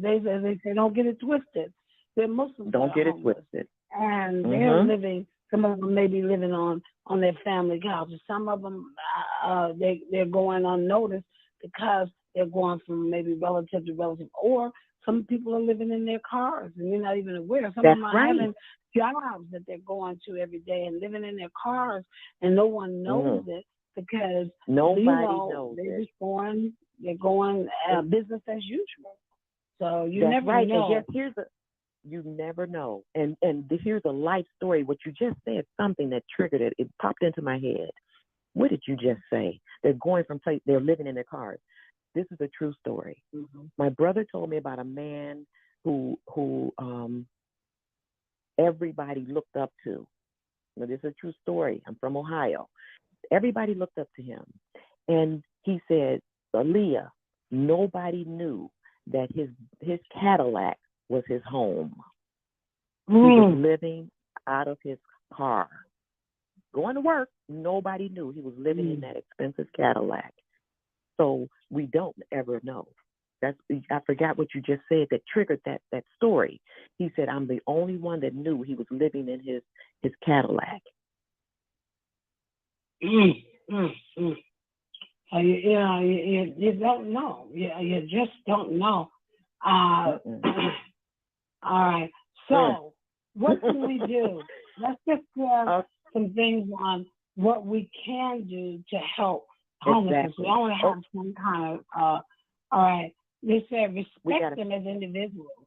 they say don't get it twisted. They're Muslims. Don't get it twisted. And they're living. Some of them may be living on their family couches. Some of them they're going unnoticed because they're going from maybe relative to relative, or some people are living in their cars and you're not even aware. Some of them are having jobs that they're going to every day and living in their cars, and no one knows it because nobody knows they're just going. They're going business as usual. So you That's never right. know. And You never know. And here's a life story. What you just said, something that triggered it. It popped into my head. What did you just say? They're going from place. They're living in their cars. This is a true story. Mm-hmm. My brother told me about a man who everybody looked up to. Now, this is a true story. I'm from Ohio. Everybody looked up to him, and he said, Alia, nobody knew that his Cadillac was his home. He was living out of his car, going to work. Nobody knew he was living in that expensive Cadillac. So we don't ever know. I forgot what you just said that triggered that story. He said, I'm the only one that knew he was living in his Cadillac. You don't know. You just don't know. All right. So what can we do? Let's just have some things on what we can do to help homeless. We want to have some kind of, all right. They said respect them as individuals.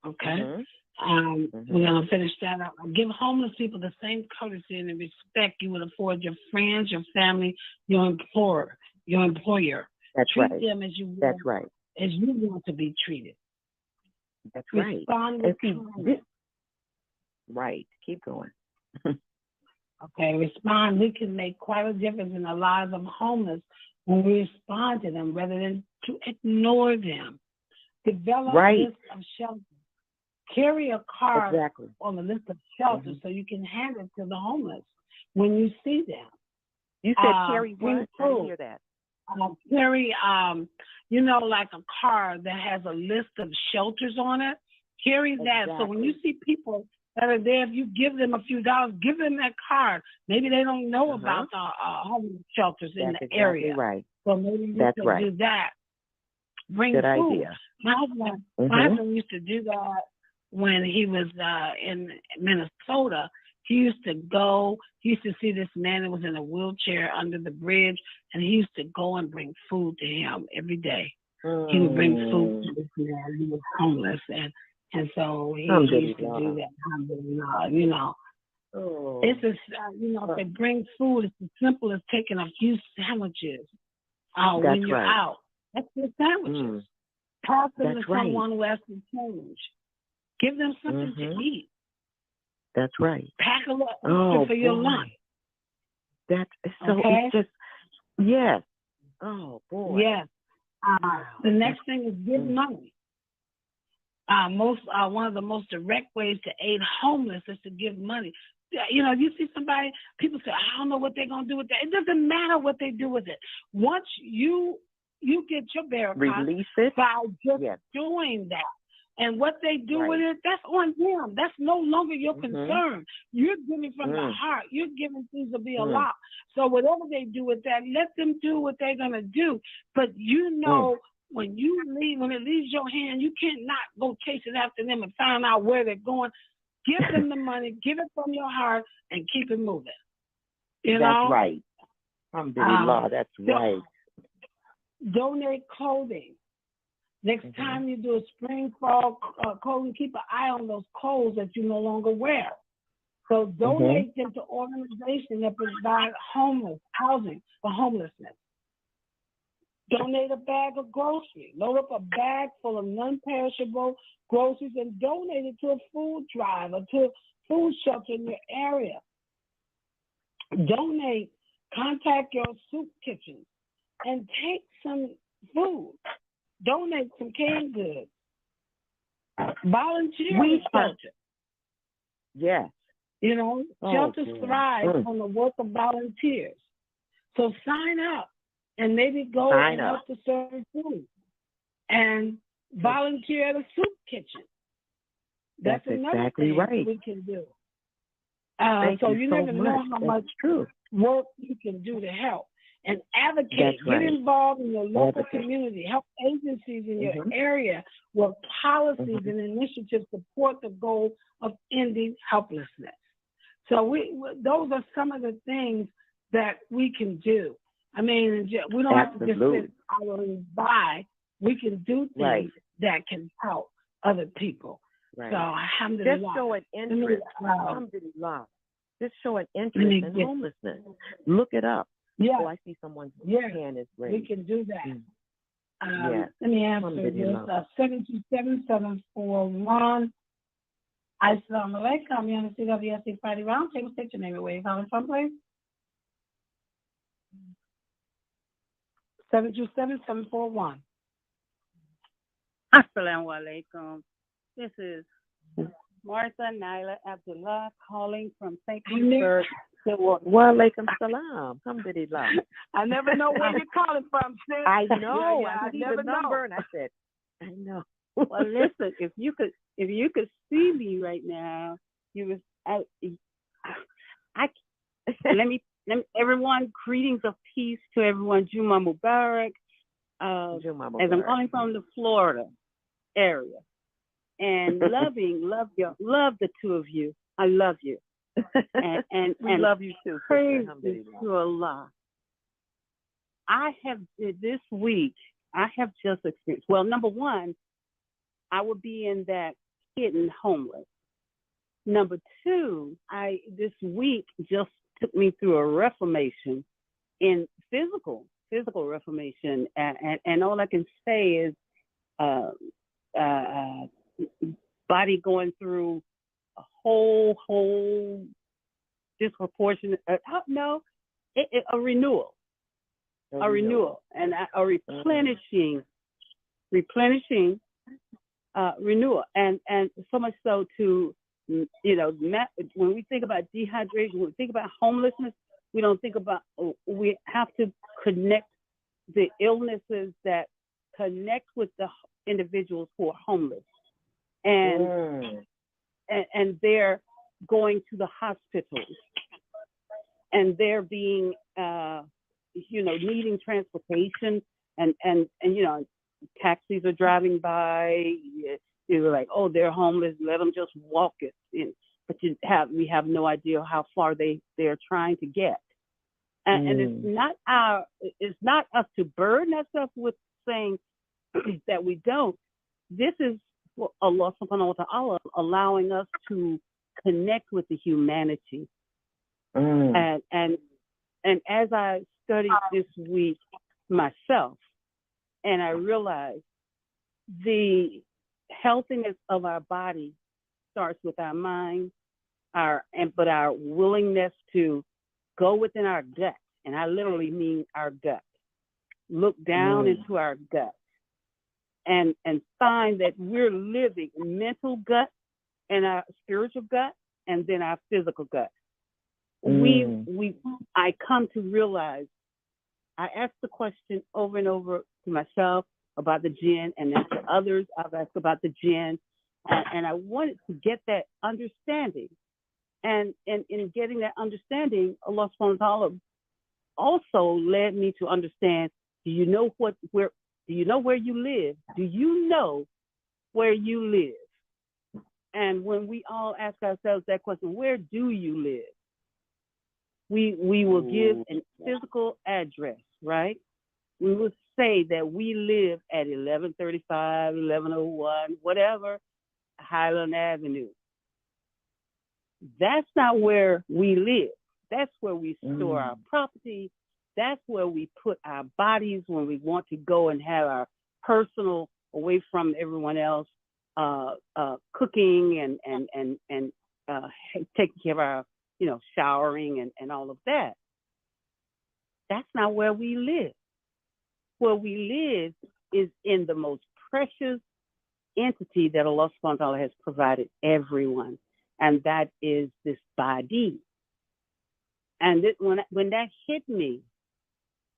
Okay? We're going to finish that up. Give homeless people the same courtesy and respect you would afford your friends, your family, your employer. Treat them as you want, as you want to be treated. That's Respond with kindness. Right. Keep going. Okay, respond. We can make quite a difference in the lives of homeless when we respond to them rather than to ignore them. Develop a list of shelters. Carry a card on the list of shelters so you can hand it to the homeless when you see them. You said carry what? I didn't hear that. Carry, like a card that has a list of shelters on it. Carry that. So when you see people that are there, if you give them a few dollars, give them that card. Maybe they don't know about the homeless shelters in the area. Right. So maybe you can do that. Bring Good food. idea. My husband used to do that when he was in Minnesota. He used to see this man that was in a wheelchair under the bridge, and he used to go and bring food to him every day. He would bring food to this man. He was homeless, and so he used to do that. It's just, if they bring food, it's as simple as taking a few sandwiches when you're out. That's your sandwiches. Pass them to someone who has to change. Give them something to eat. That's right. Pack a little for your lunch. That's so. It's just yes. Oh boy. Yes. The next thing is give money. One of the most direct ways to aid homeless is to give money. You see somebody, people say, I don't know what they're gonna do with that. It doesn't matter what they do with it. Once you get your barricade, release it by just doing that. And what they do with it, that's on them. That's no longer your concern. You're giving from the heart. You're giving things to be a lot. So whatever they do with that, let them do what they're going to do. But when it leaves your hand, you can't not go chasing after them and find out where they're going. Give them the money, give it from your heart, and keep it moving. That's right. Alhamdulillah, that's right. Donate clothing. Next time you do a spring, fall clothing, keep an eye on those clothes that you no longer wear. So donate them to organizations that provide housing for homelessness. Donate a bag of groceries. Load up a bag full of non-perishable groceries and donate it to a food drive or to a food shelter in your area. Donate. Contact your soup kitchens and take some food. Donate some canned goods. Volunteer with shelters. Yes. Shelters thrive on the work of volunteers. So sign up and maybe go and help to serve food. And volunteer at a soup kitchen. That's another thing we can do. So you never know how much work you can do to help. And advocate, get involved in your local community, help agencies in your area where policies and initiatives support the goal of ending helplessness. So those are some of the things that we can do. I mean, we don't have to just sit idly by. We can do things that can help other people. Right. So, alhamdulillah. Just show an Let me, interest. Alhamdulillah. Just show an interest in homelessness. Look it up. yeah, Oh, I see someone's yeah, hand is we raised. can do that. Yes. Let me answer this. Alhamdulillah. 727-741. Assalamu alaikum. You're on the CWSC Friday Roundtable. State your name and where you're calling from, please. 727-741. Assalamu alaikum. This is Martha Naila Abdullah calling from St. Petersburg. Wa alaikum salam. Alhamdulillah. I never know where you're calling from, sis. I know. Yeah, I I see never the number know. and I said, I know. Well, listen, if you could see me right now, you was let me everyone, greetings of peace to everyone. Juma Mubarak. Juma As I'm Mubarak. calling from the Florida area, and love the two of you. I love you, and we love you too. praise Alhamdulillah. to Allah. This week, I have just experienced. Well, number one, I would be in that hidden homeless. Number two, this week just took me through a reformation in physical reformation, and all I can say is body going through a whole disproportionate a renewal, and a replenishing renewal, and so much so to, when we think about dehydration, when we think about homelessness, we don't think about, we have to connect the illnesses that connect with the individuals who are homeless, and they're going to the hospitals, and they're being needing transportation, and taxis are driving by. You're like, oh, they're homeless, let them just walk it. But we have no idea how far they're trying to get. And it's not us to burden ourselves with saying that we don't. This is Allah subhanahu wa ta'ala allowing us to connect with the humanity. And as I studied this week myself, and I realized the healthiness of our body starts with our mind, but our willingness to go within our gut, and I literally mean our gut. Look down into our gut and find that we're living mental gut and our spiritual gut, and then our physical gut. I come to realize, I ask the question over and over to myself about the jinn, and then to others I've asked about the jinn, and I wanted to get that understanding. And in getting that understanding, Allah subhanahu wa ta'ala also led me to understand, do you know where you live? Do you know where you live? And when we all ask ourselves that question, where do you live? We will give a physical address, right? We will say that we live at 1135, 1101, whatever, Highland Avenue. That's not where we live. That's where we store our property. That's where we put our bodies when we want to go and have our personal, away from everyone else, cooking and taking care of our, showering and all of that. That's not where we live. Where we live is in the most precious entity that Allah subhanahu wa ta'ala has provided everyone, and that is this body. And when that hit me,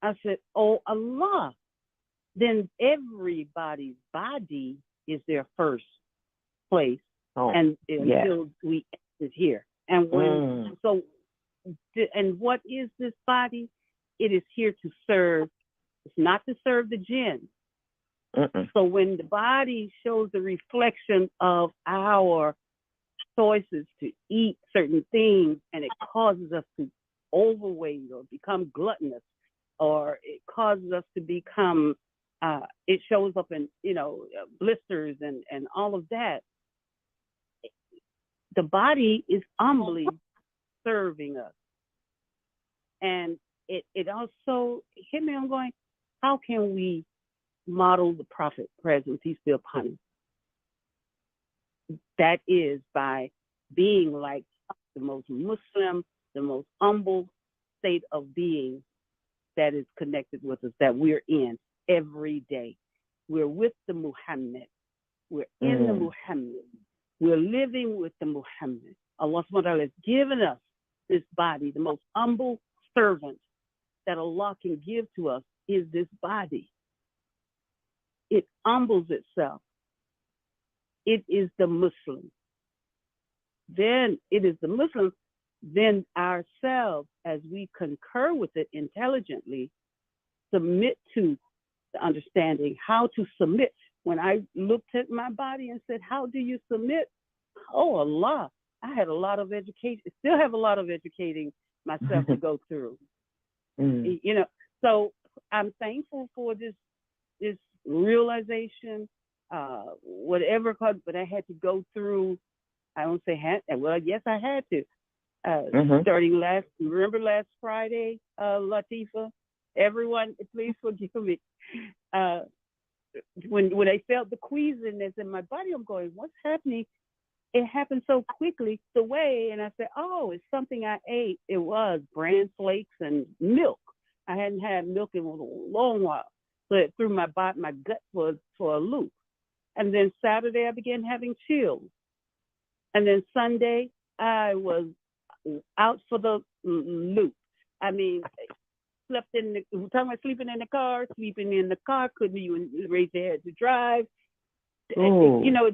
I said, oh Allah, then everybody's body is their first place, until we exit here. And and what is this body? It is here to serve. It's not to serve the jinn. So when the body shows the reflection of our choices to eat certain things, and it causes us to overweight or become gluttonous, or it causes us to become, it shows up in, blisters and all of that. the body is humbly serving us. And it also hit me on going, how can we model the Prophet, presence, peace be upon him? That is by being like the most Muslim, the most humble state of being that is connected with us, that we're in every day. We're with the Muhammad. We're in the Muhammad. We're living with the Muhammad. Allah subhanahu wa ta'ala has given us this body. The most humble servant that Allah can give to us is this body. It humbles itself. It is the Muslim. Then it is the Muslim, then ourselves, as we concur with it intelligently, submit to the understanding how to submit. When I looked at my body and said, how do you submit? Oh, Allah, I had a lot of education, still have a lot of educating myself to go through. You know, so I'm thankful for this realization, whatever, but I had to go through, I don't say had, well, yes, I had to. Starting remember last Friday, Latifah? Everyone, please forgive me. When I felt the queasiness in my body, I'm going, what's happening? It happened so quickly, the way, and I said, oh, it's something I ate. It was bran flakes and milk. I hadn't had milk in a long while. So it threw my gut for a loop. And then Saturday, I began having chills. And then Sunday, I was out for the loop. I mean, we're talking about sleeping in the car, couldn't even raise your head to drive. You know,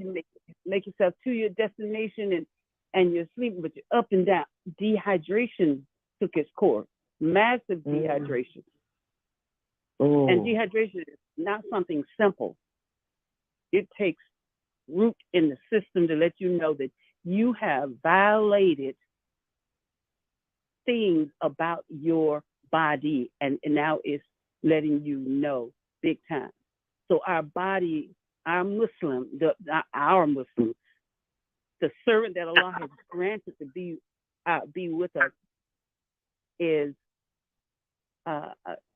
make yourself to your destination and you're sleeping, but you're up and down. Dehydration took its course, massive dehydration. And dehydration is not something simple. It takes root in the system to let you know that you have violated things about your body, and now it's letting you know big time. So our body, our Muslim, the servant that Allah has granted to be with us is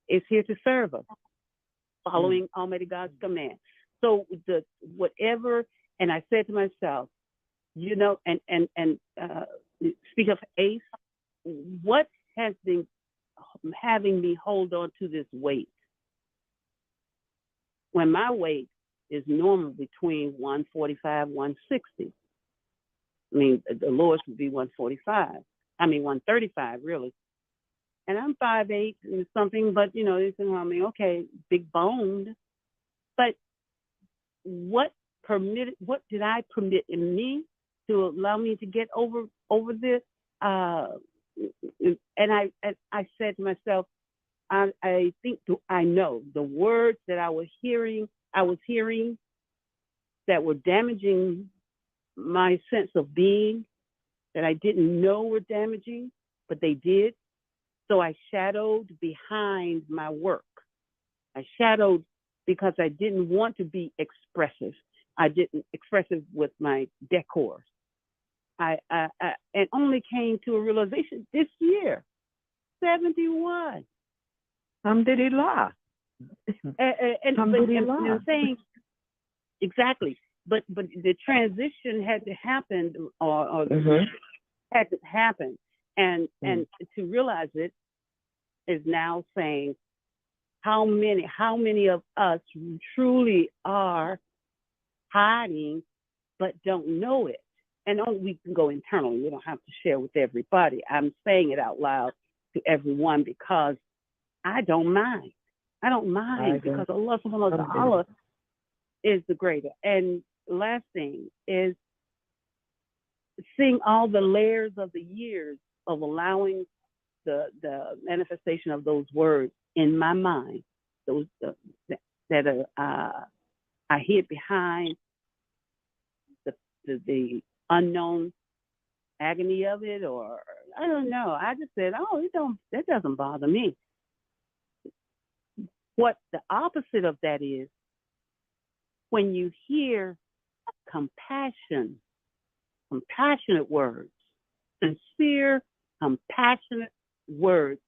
here to serve us, following Almighty God's command. So whatever, and I said to myself, you know, and speak of Ace, what has been having me hold on to this weight when my weight is normal between 145, 160. I mean, the lowest would be 135, really. And I'm 5'8" and something, but, you know, they say, I mean, okay, big boned. But what did I permit in me to allow me to get over this? And I said to myself, I think I know the words that I was hearing that were damaging my sense of being, that I didn't know were damaging, but they did. So I shadowed behind my work. I shadowed because I didn't want to be expressive. I didn't expressive with my decor. I and only came to a realization this year, 71. Alhamdulillah. And I'm saying exactly, but the transition had to happen, or had to happen, and to realize it is now saying how many of us truly are hiding but don't know it. And we can go internally. We don't have to share with everybody. I'm saying it out loud to everyone because I don't mind. I don't mind because Allah subhanahu wa ta'ala is the greater. And last thing is seeing all the layers of the years of allowing the manifestation of those words in my mind, those that I hid behind the unknown agony of it, or I don't know. I just said, that doesn't bother me. What the opposite of that is, when you hear compassion compassionate words, sincere, compassionate words.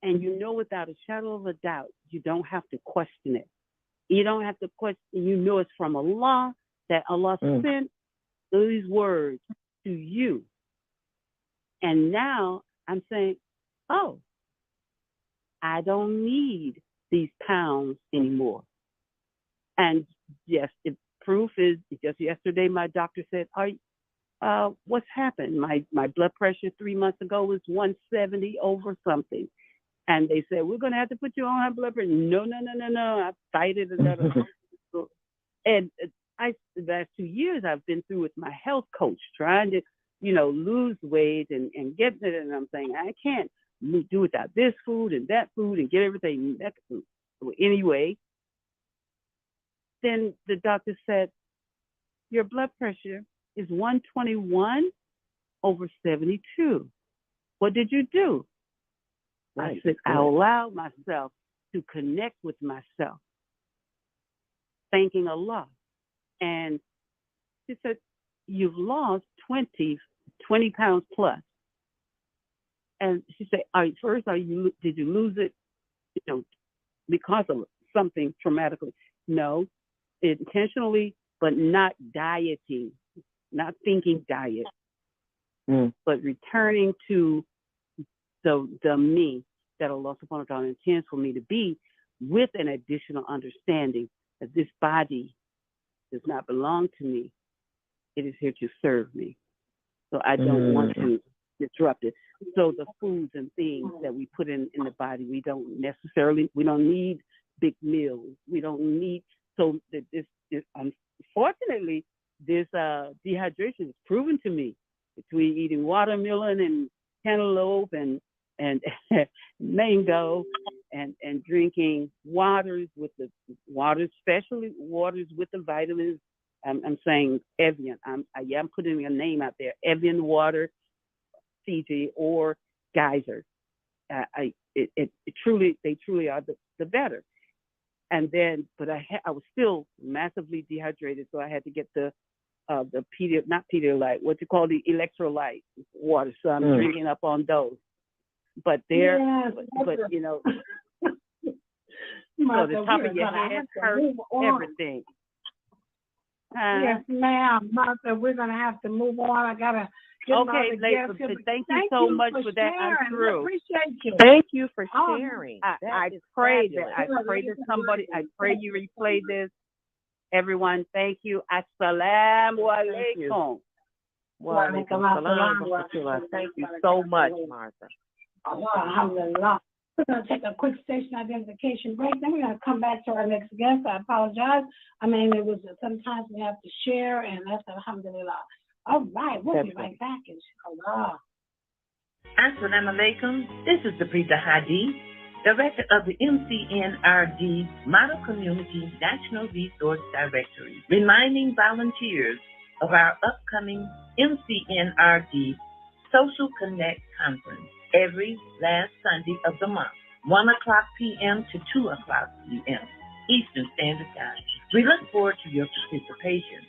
And you know without a shadow of a doubt, you don't have to question it. You don't have to question, you know it's from Allah, that Allah sent these words to you. And now I'm saying, oh, I don't need these pounds anymore. And yes, the proof is just yesterday my doctor said, what's happened? My blood pressure 3 months ago was 170 over something. And they said, we're going to have to put you on high blood pressure. No. I fighted another. And the last 2 years I've been through with my health coach trying to, lose weight and get it. And I'm saying, I can't do without this food and that food and get everything. Anyway, then the doctor said, your blood pressure is 121 over 72. What did you do? Right. I said, I allowed myself to connect with myself, thanking Allah. And she said, you've lost 20 pounds plus. And she said, did you lose it, because of something traumatically? No, intentionally, but not dieting, not thinking diet, but returning to the me that Allah subhanahu wa ta'ala intends for me to be, with an additional understanding that this body does not belong to me. It is here to serve me. So I don't want to disrupt it. So the foods and things that we put in the body, we don't need big meals. We don't need, so that this unfortunately, this dehydration is proven to me between eating watermelon and cantaloupe and mango and drinking waters especially waters with the vitamins. I'm saying Evian. I'm putting a name out there. Evian water, Fiji or Geyser. They truly are the better. And then, but I was still massively dehydrated, so I had to get the Pedialyte, what you call the electrolyte water. So I'm drinking up on those. But there, but so the top of your head hurts, everything. Yes, ma'am. Martha, we're going to have to move on. I got to get ladies, thank you so much for that. I'm through. I appreciate you. Thank you for sharing. I pray you replay this. Everyone, thank you. Assalamu alaikum. Wa alaikum salam. Thank you so much, Martha. Alhamdulillah. We're going to take a quick station identification break. Then we're going to come back to our next guest. I apologize. I mean, sometimes we have to share, and that's alhamdulillah. All right, we'll be right back, inshallah. Assalamu alaikum. This is the Latifah Hadi, Director of the MCNRD Model Community National Resource Directory, reminding volunteers of our upcoming MCNRD Social Connect Conference every last Sunday of the month, 1 o'clock p.m. to 2 o'clock p.m. Eastern Standard Time. We look forward to your participation,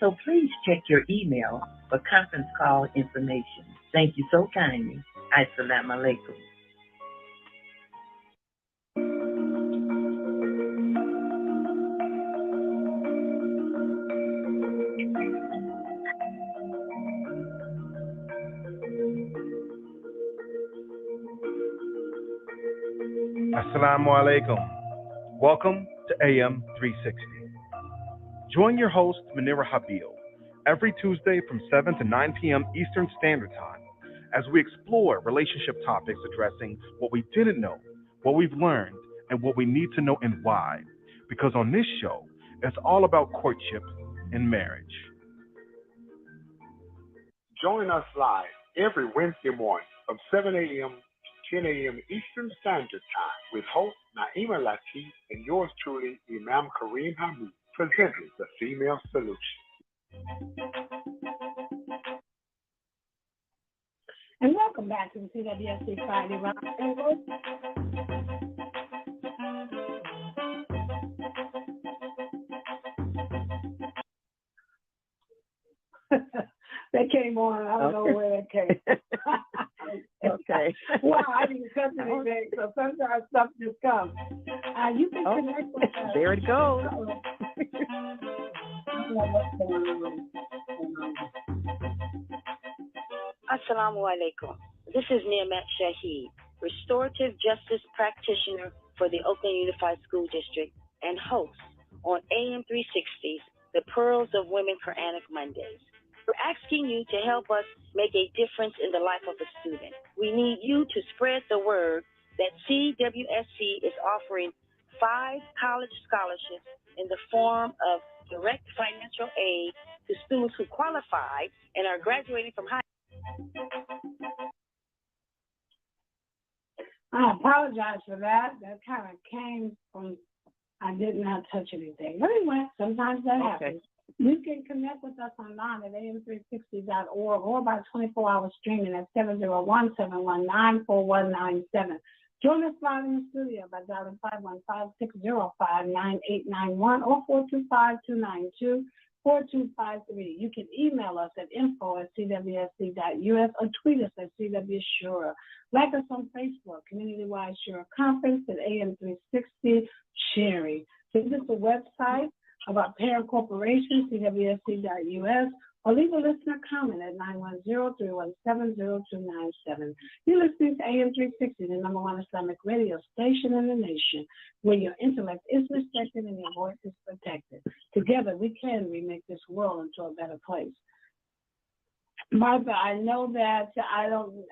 so please check your email for conference call information. Thank you so kindly. Assalamu alaikum. Assalamu alaikum. Welcome to AM 360. Join your host, Munira Habil, every Tuesday from 7 to 9 p.m. Eastern Standard Time as we explore relationship topics addressing what we didn't know, what we've learned, and what we need to know and why. Because on this show, it's all about courtship and marriage. Join us live every Wednesday morning from 7 a.m. 10 a.m. Eastern Standard Time with host Naima Latif and yours truly, Imam Kareem Hamid, presenting The Female Solution. And welcome back to the CWSC Friday Roundtable. came on. I don't know where that came. Okay. Wow, I didn't touch anything, so sometimes stuff just comes. You can connect with us. There it goes. Assalamu alaikum. This is Niamat Shaheed, restorative justice practitioner for the Oakland Unified School District and host on AM 360's The Pearls of Women Quranic Mondays. We're asking you to help us make a difference in the life of a student. We need you to spread the word that CWSC is offering 5 college scholarships in the form of direct financial aid to students who qualify and are graduating from high. I apologize for that. That kind of came from, I did not touch anything. But anyway, sometimes that happens. You can connect with us online at am360.org or by 24-hour streaming at 701-719-4197. Join us live in the studio by dialing 515-605-9891 or 425-292-4253. You can email us at info@cwsc.us or tweet us at CWShura. Like us on Facebook, Community-Wide Shura Conference at AM360 Sharing. Visit the website of our parent corporation, CWSC.us, or leave a listener comment at 910-317-0297. You're listening to AM 360, the #1 Islamic radio station in the nation, where your intellect is respected and your voice is protected. Together, we can remake this world into a better place. Martha, I know that I don't,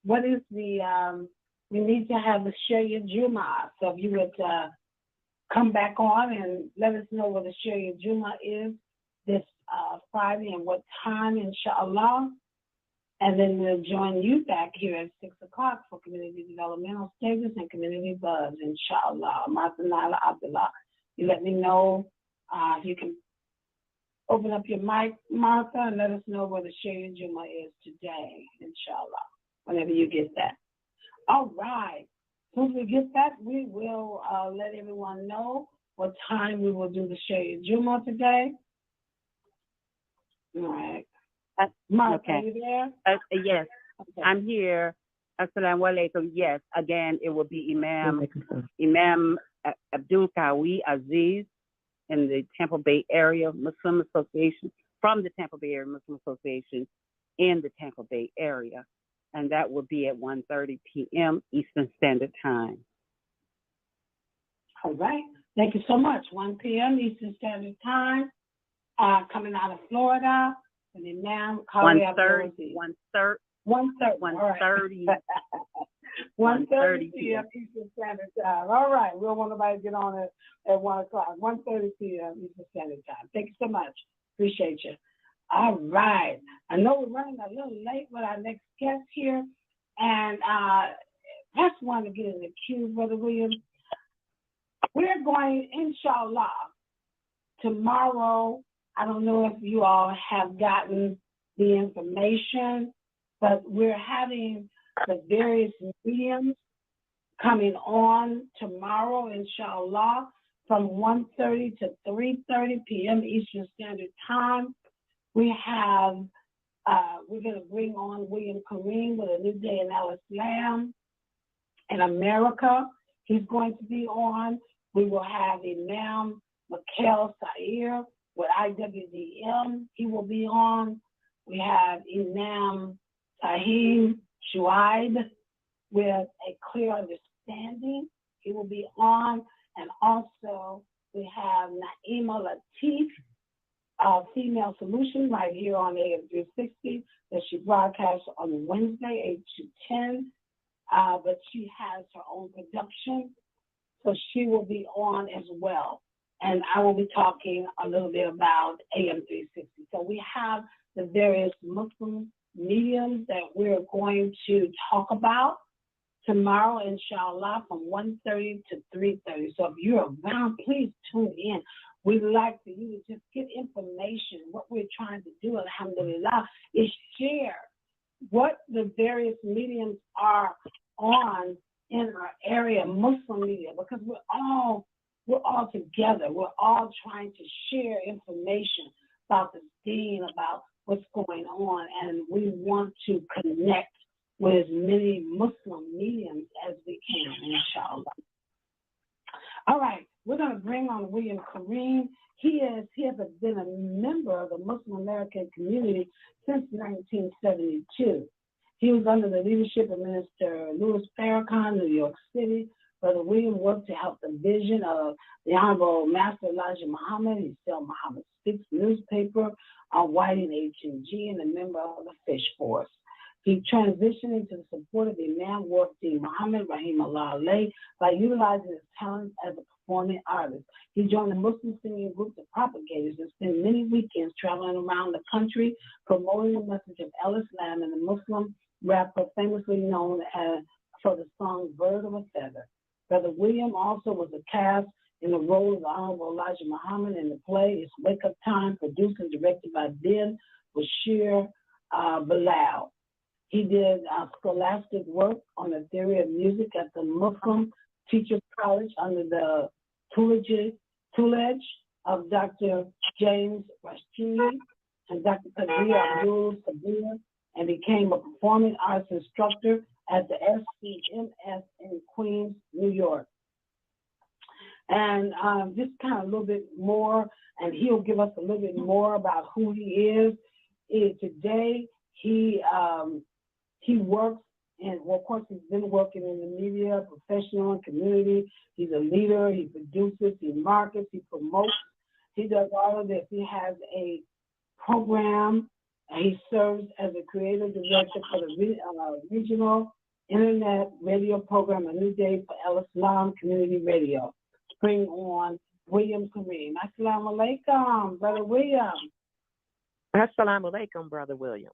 what is the, we need to have the Shaya Juma. So if you would come back on and let us know what the Shaya Juma is this Friday and what time, inshallah. And then we'll join you back here at 6 o'clock for community developmental stages and community buzz, inshallah. Hameen and Alia Abdur-Rahman. You let me know if you can open up your mic, Martha, and let us know what the Shaya Juma is today, inshallah, whenever you get that. All right. As soon as we get that, we will let everyone know what time we will do the Shaya Juma today. All right. Martha, Okay. are you there? Yes, Okay. I'm here. Assalamu alaikum. Yes, again, it will be Imam Abdul Kawi Aziz in the Tampa Bay Area Muslim Association, from the Tampa Bay Area Muslim Association in the Tampa Bay area. And that will be at 1:30 p.m. Eastern Standard Time. All right. Thank you so much. 1 p.m. Eastern Standard Time, coming out of Florida. And then now, 1:30 p.m. Eastern Standard Time. All right. We don't want nobody to get on at 1 o'clock. 1:30 p.m. Eastern Standard Time. Thank you so much. Appreciate you. All right. I know we're running a little late with our next guest here. And I just want to get in the queue, Brother Williams. We're going, inshallah, tomorrow. I don't know if you all have gotten the information, but we're having the various mediums coming on tomorrow, inshallah, from 1:30 to 3:30 p.m. Eastern Standard Time. We have, we're going to bring on William Kareem with A New Day in Al-Islam in America. He's going to be on. We will have Imam Mikhail Sair with IWDM. He will be on. We have Imam Tahim Shuaib with A Clear Understanding. He will be on. And also we have Naima Latif, Female Solution, right here on AM 360 that she broadcasts on Wednesday, 8 to 10. But she has her own production, so she will be on as well. And I will be talking a little bit about AM 360. So we have the various Muslim mediums that we're going to talk about tomorrow, inshallah, from 1:30 to 3:30. So if you're around, please tune in. We'd like for you to just get information. What we're trying to do, alhamdulillah, is share what the various mediums are on in our area, Muslim media, because we're all together. We're all trying to share information about the deen, about what's going on, and we want to connect with as many Muslim mediums as we can, inshallah. All right, we're going to bring on William Kareem. He has been a member of the Muslim American community since 1972. He was under the leadership of Minister Louis Farrakhan, New York City. Brother William worked to help the vision of the Honorable Master Elijah Muhammad. He's still Muhammad Speaks newspaper on Whiting H&G and a member of the Fish Force. He transitioned into the support of the Imam Wafdi Muhammad Rahim Allah Alayh by utilizing his talents as a performing artist. He joined the Muslim singing group, the Propagators, and spent many weekends traveling around the country promoting the message of El Islam and the Muslim rapper famously known as for the song Bird of a Feather. Brother William also was a cast in the role of the Honorable Elijah Muhammad in the play It's Wake Up Time, produced and directed by Ben Bashir Bilal. He did scholastic work on the theory of music at the Muslim Teachers College under the tutelage of Dr. James Rashidi and Dr. Kadir Abdul-Sabir, and became a performing arts instructor at the SCMS in Queens, New York. And just kind of a little bit more, and he'll give us a little bit more about who he is. Today, he works, and well, of course, he's been working in the media, professional and community. He's a leader. He produces, he markets, he promotes. He does all of this. He has a program. He serves as a creative director for the regional internet radio program, A New Day for El Islam Community Radio. Bring on William Kareem. Assalamu alaikum, Brother William. Assalamu alaikum, Brother William.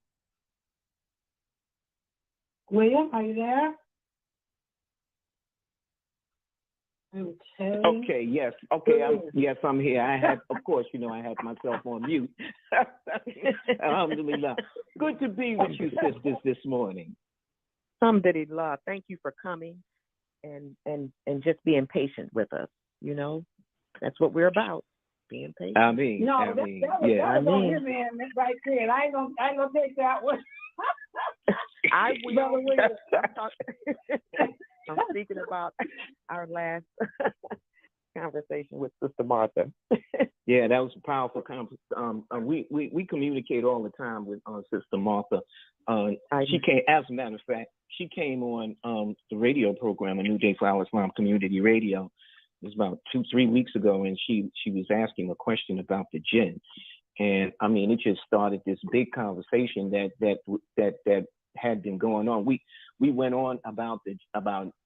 William, are you there? Okay, yes. Okay, I'm here. I had, of course, I had myself on mute. Alhamdulillah. Good to be with you, sisters, this morning. Alhamdulillah. Thank you for coming and just being patient with us. That's what we're about. Being patient. That was on his end right there. I ain't gonna take that one. I will. I'm speaking about our last conversation with Sister Martha. Yeah, that was a powerful conversation. We communicate all the time with Sister Martha. She came, as a matter of fact, she came on the radio program, A New Day for Al Islam Community Radio. It was about 2-3 weeks ago, and she was asking a question about the jinn, and I mean, it just started this big conversation that had been going on. We went on about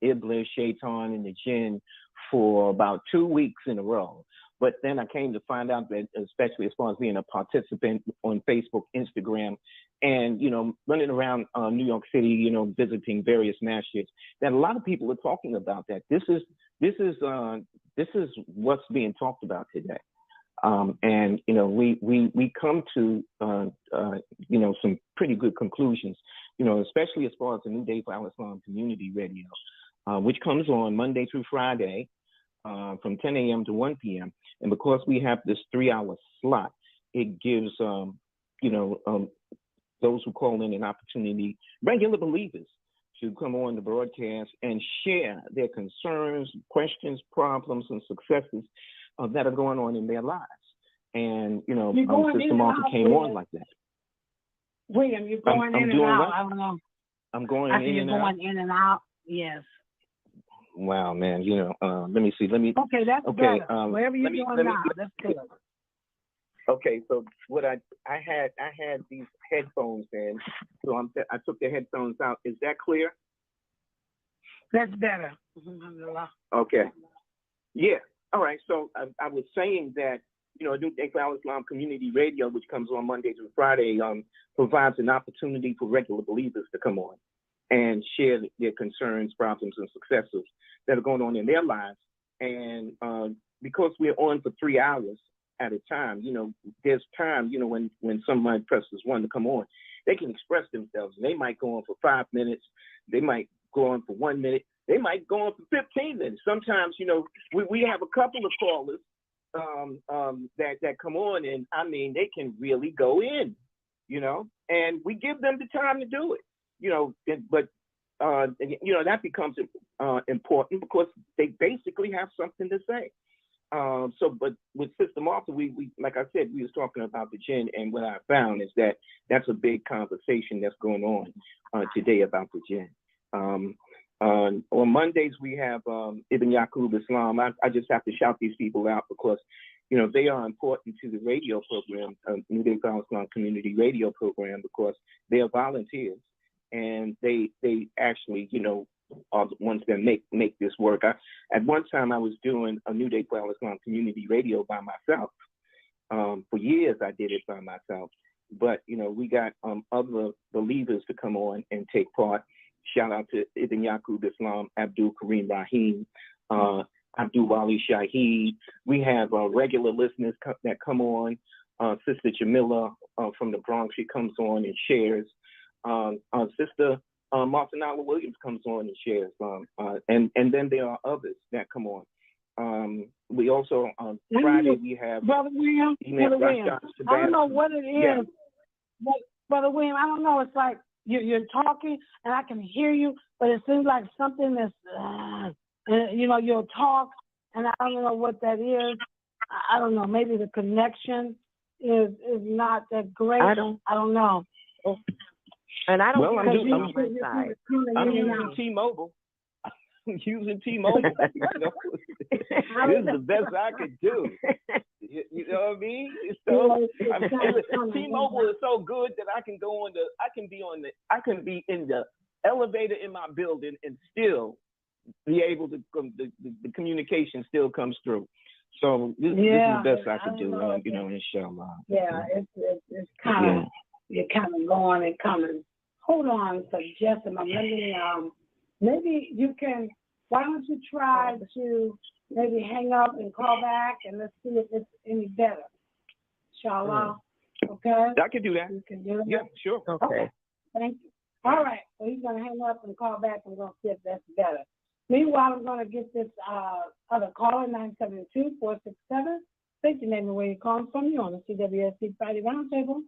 Iblis, Shaitan, and the jinn for about 2 weeks in a row. But then I came to find out that, especially as far as being a participant on Facebook, Instagram, and running around New York City, visiting various masjids, that a lot of people are talking about that. This is what's being talked about today. And we come to some pretty good conclusions, especially as far as the New Day for Al Islam Community Radio, which comes on Monday through Friday from 10 a.m. to 1 p.m. And because we have this 3-hour slot, it gives those who call in an opportunity, regular believers, to come on the broadcast and share their concerns, questions, problems, and successes that are going on in their lives. And, Sister Martha came on like that. William, you're going in and out. What? I don't know. I'm going in and out. You're going in and out. Yes. Wow, man. Let me see. Okay, that's better. Wherever you're doing now, that's good. Okay, so what I had these headphones in, so I took the headphones out. Is that clear? That's better. Okay. Yeah. All right. So I was saying that, New Day for Al Islam Community Radio, which comes on Monday through Friday, provides an opportunity for regular believers to come on and share their concerns, problems, and successes that are going on in their lives. And because we're on for 3 hours at a time, there's time, when someone presses one to come on, they can express themselves. And they might go on for 5 minutes. They might go on for 1 minute. They might go on for 15 minutes. Sometimes, we have a couple of callers that come on, and I mean, they can really go in. you know, and we give them the time to do it, you know, but you know, that becomes important because they basically have something to say. But with Sister Martha, we like I said, we was talking about the jinn, and what I found is that that's a big conversation that's going on today about the jinn. On Mondays we have Ibn Yaqub Islam. I just have to shout these people out because, you know, they are important to the radio program, New Day Power Islam Community Radio Program, because they are volunteers and they actually, you know, are the ones that make this work. At one time I was doing a New Day Power Islam Community Radio by myself. For years I did it by myself, but you know, we got other believers to come on and take part. Shout out to Ibn Yaqub Islam, Abdul Kareem Rahim, Abdul Wali Shaheed. We have regular listeners that come on. Sister Jamila from the Bronx, she comes on and shares. Sister Martha Nyla Williams comes on and shares. And then there are others that come on. We also, on Friday, we have Brother William. I don't know what it is. Yeah. But Brother William, I don't know. It's like you're talking and I can hear you, but it seems like something that's, you know, you'll talk and I don't know what that is. I don't know. Maybe the connection is not that great. I don't know. And I don't. Well, I'm using T-Mobile. I'm using T-Mobile. You know? This is the best I could do. You know what I mean? So T-Mobile is so good that I can be in the elevator in my building and still be able to. The communication still comes through. So this is the best I could do. You know, inshallah. Yeah, it's kind of you're kind of going and coming. Hold on for just a moment. Maybe you can, why don't you try to maybe hang up and call back and let's see if it's any better. Inshallah. Okay? I can do that. You can do that? Yeah, sure. Okay. Thank you. All right. So he's going to hang up and call back and we're going to see if that's better. Meanwhile, I'm going to get this other caller, 972-467. State your name and where you're calling from. You're on the CWSC Friday Roundtable.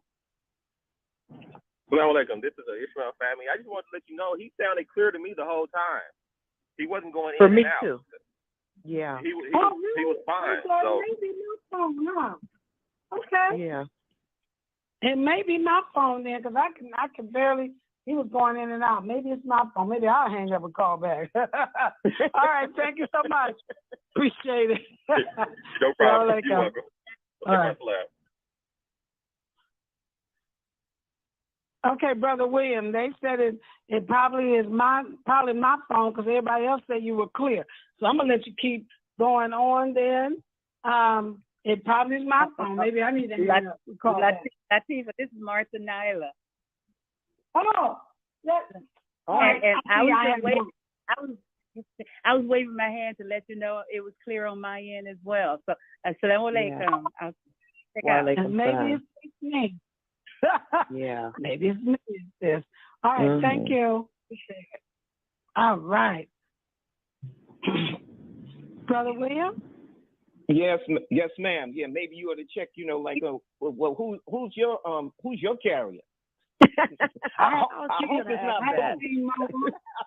Assalamu alaikum. This is Ishmael family. I just wanted to let you know he sounded clear to me the whole time. He wasn't going in and out. For me too. Yeah. He was fine. So maybe my phone, huh? Okay. Yeah. It may be my phone then, because I can barely. He was going in and out. Maybe it's my phone. Maybe I'll hang up and call back. All right. Thank you so much. Appreciate it. No problem. You're welcome. All right. Okay, Brother William, they said it probably is my phone because everybody else said you were clear. So I'm going to let you keep going on then. It probably is my phone. Maybe I need to hang up and call back. Latifah, this is Martha Nyla. Oh, and I was waving my hand to let you know it was clear on my end as well. So, assalamu alaikum. I'll check out. Maybe it's me. Yeah. Maybe it's me. This. All right. Thank you. All right. Brother William? Yes, ma'am. Yeah, maybe you ought to check, you know, like, well, who's your carrier? I hope it's not bad.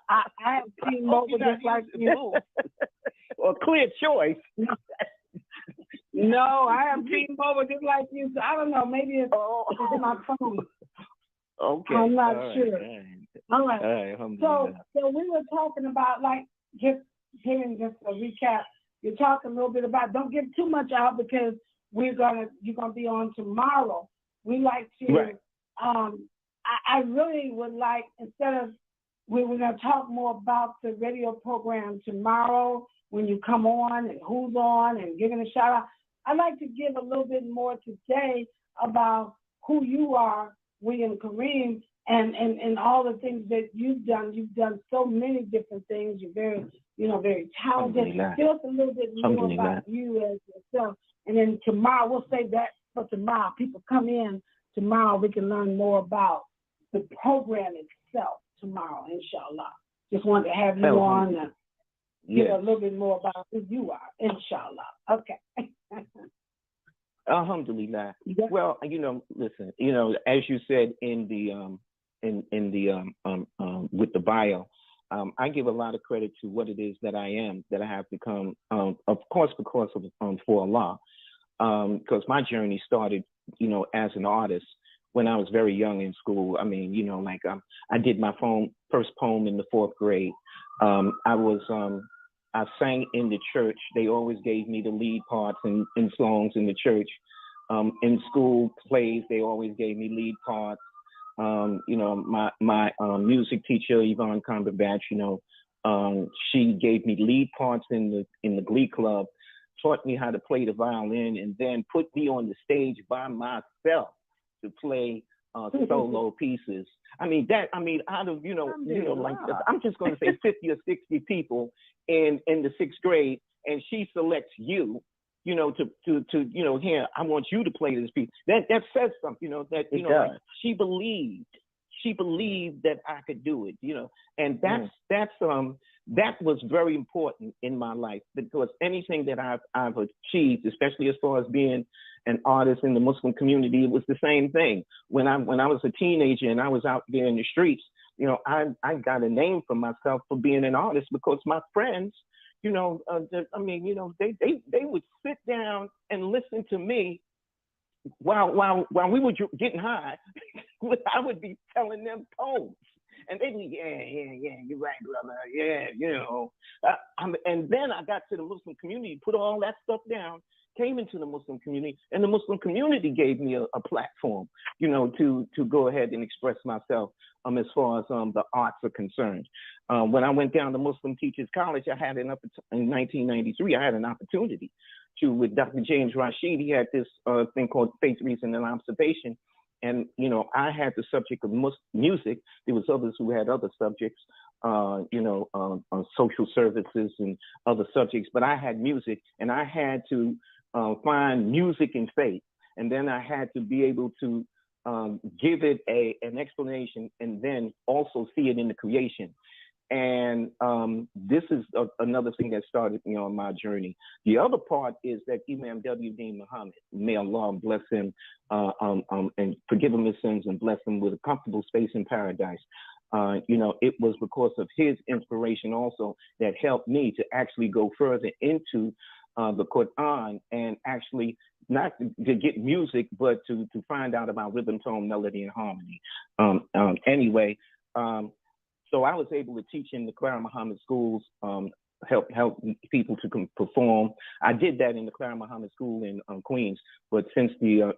I have T-Mobile just like you. Well, clear choice. No, I have T-Mobile just like you. So I don't know. Maybe it's my phone. Okay. I'm not sure. All right. So we were talking about, like, just hearing just a recap. You're talking a little bit about, don't give too much out because you're gonna be on tomorrow. We like to. Right. I really would like, instead of, we were going to talk more about the radio program tomorrow when you come on and who's on and giving a shout out. I'd like to give a little bit more today about who you are, William Kareem, and all the things that you've done. You've done so many different things. You're very talented. Tell us a little bit more about you as yourself. And then tomorrow, we'll save that for tomorrow. People come in tomorrow, we can learn more about the program itself tomorrow, inshallah. Just wanted to have you on and give a little bit more about who you are, inshallah. Okay. Alhamdulillah. Well, listen, as you said in the with the bio, I give a lot of credit to what it is that I am, that I have become, of course, because of for Allah, because my journey started, as an artist when I was very young in school. I mean, I did my first poem in the 4th grade. I sang in the church. They always gave me the lead parts in songs in the church. In school plays, they always gave me lead parts. My music teacher, Yvonne Cumberbatch, she gave me lead parts in the Glee Club, taught me how to play the violin, and then put me on the stage by myself to play solo pieces. Out of I'm just going to say 50 or 60 people in the 6th grade, and she selects you, to here, I want you to play this piece. That says something, she believed that I could do it, and that was very important in my life, because anything that I've achieved, especially as far as being an artist in the Muslim community, it was the same thing. When I was a teenager and I was out there in the streets, I got a name for myself for being an artist, because my friends, they would sit down and listen to me while we were getting high. I would be telling them poems, and they'd be, yeah, you're right, brother, yeah, and then I got to the Muslim community, put all that stuff down, came into the Muslim community, and the Muslim community gave me a platform, to go ahead and express myself as far as the arts are concerned. When I went down to Muslim Teachers College, I had in 1993, I had an opportunity with Dr. James Rashid. He had this thing called Faith, Reason, and Observation. And, I had the subject of music. There was others who had other subjects, social services and other subjects, but I had music, and I had to find music and faith. And then I had to be able to give it an explanation, and then also see it in the creation. And this is another thing that started me on my journey. The other part is that Imam W.D. Muhammad, may Allah bless him and forgive him his sins and bless him with a comfortable space in paradise. It was because of his inspiration also that helped me to actually go further into the Quran, and actually not to get music, but to find out about rhythm, tone, melody, and harmony. So I was able to teach in the Clara Muhammad schools, help people to perform. I did that in the Clara Muhammad School in Queens, but since the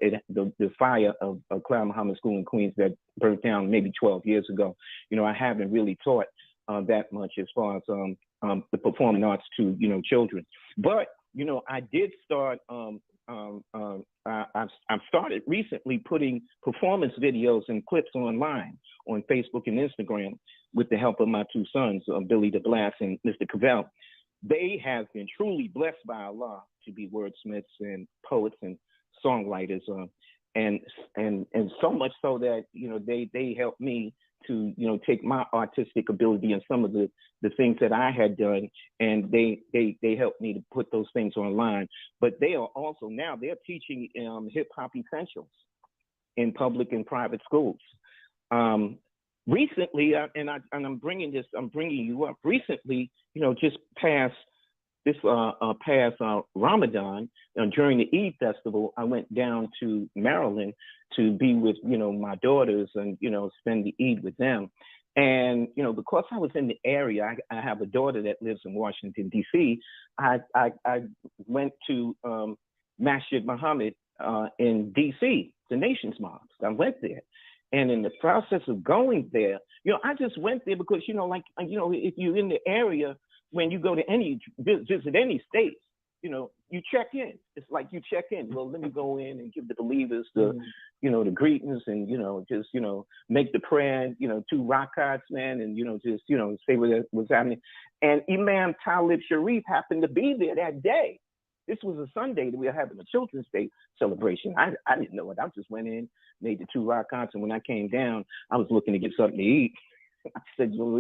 fire of Clara Muhammad School in Queens that burnt down maybe 12 years ago, I haven't really taught that much as far as the performing arts to children. But I did start. I've started recently putting performance videos and clips online on Facebook and Instagram with the help of my two sons, Billy DeBlas and Mr. Cavell. They have been truly blessed by Allah to be wordsmiths and poets and songwriters, and so much so that they helped me to take my artistic ability and some of the things that I had done, and they helped me to put those things online. But they are also now they're teaching hip hop essentials in public and private schools. Recently, I'm bringing you up. Recently, just past Ramadan, during the Eid festival, I went down to Maryland to be with my daughters and spend the Eid with them. And because I was in the area, I have a daughter that lives in Washington D.C. I went to Masjid Muhammad in D.C., the Nation's Mosque. I went there. And in the process of going there, I just went there because, if you're in the area, when you go to visit any state, you check in. It's like you check in. Well, let me go in and give the believers the greetings and, just, make the prayer, 2 rakats, man, and, just, say what's happening. And Imam Talib Sharif happened to be there that day. This was a Sunday that we were having a Children's Day celebration. I didn't know it. I just went in, made the 2 rakats, and when I came down, I was looking to get something to eat. I said, yo,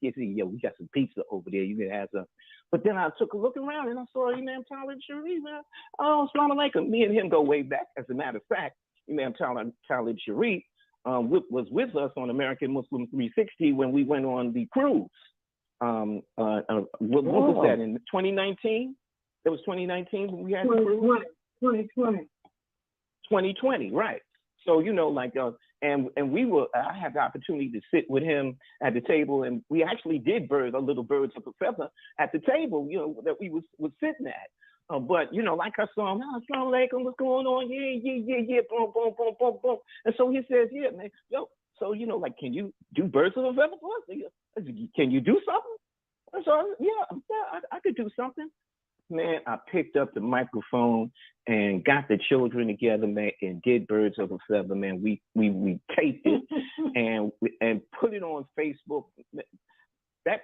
he said, yo, we got some pizza over there. You can have some. But then I took a look around and I saw Imam Talib Sharif, man. Oh, Assalamu alaikum. Me and him go way back. As a matter of fact, Imam Talib Sharif was with us on American Muslim 360 when we went on the cruise. What was that, in 2019? It was 2019 when we had the cruise? 2020, right. So, you know, like, and I had the opportunity to sit with him at the table, and we actually did little birds of a feather at the table, you know, that we was sitting at. But, you know, like I saw him, Assalamu alaikum, what's going on? Yeah, boom, boom, boom, boom, boom. And so he says, yeah, man, yo, so, you know, like, can you do birds of a feather for us? Can you do something? And so, yeah, I could do something. Man, I picked up the microphone and got the children together, man, and did birds of a feather, man. We taped it and put it on Facebook. That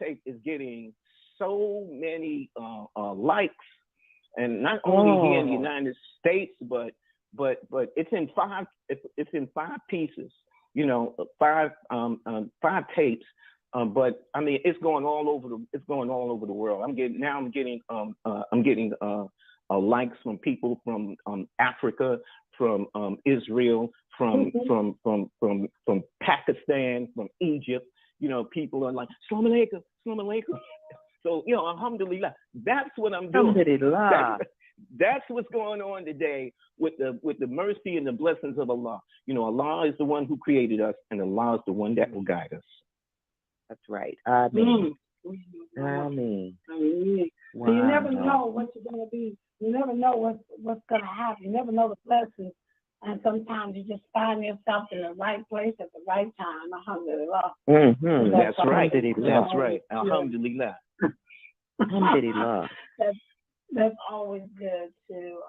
tape is getting so many likes, and not only here in the United States, but it's in five pieces, you know, five tapes. But I mean, it's going all over the world. I'm getting likes from people from Africa, from Israel, from Pakistan, from Egypt. You know, people are like, Assalamu alaikum, Assalamu alaikum. So, you know, alhamdulillah, that's what I'm doing. That's what's going on today with the mercy and the blessings of Allah. You know, Allah is the one who created us, and Allah is the one that will guide us. That's right. Amen. Amen. Wow. So you never know what you're going to be. You never know what's going to happen. You never know the blessings. And sometimes you just find yourself in the right place at the right time. Alhamdulillah. Mm-hmm. That's right. That's right. Alhamdulillah. Alhamdulillah. That's always good to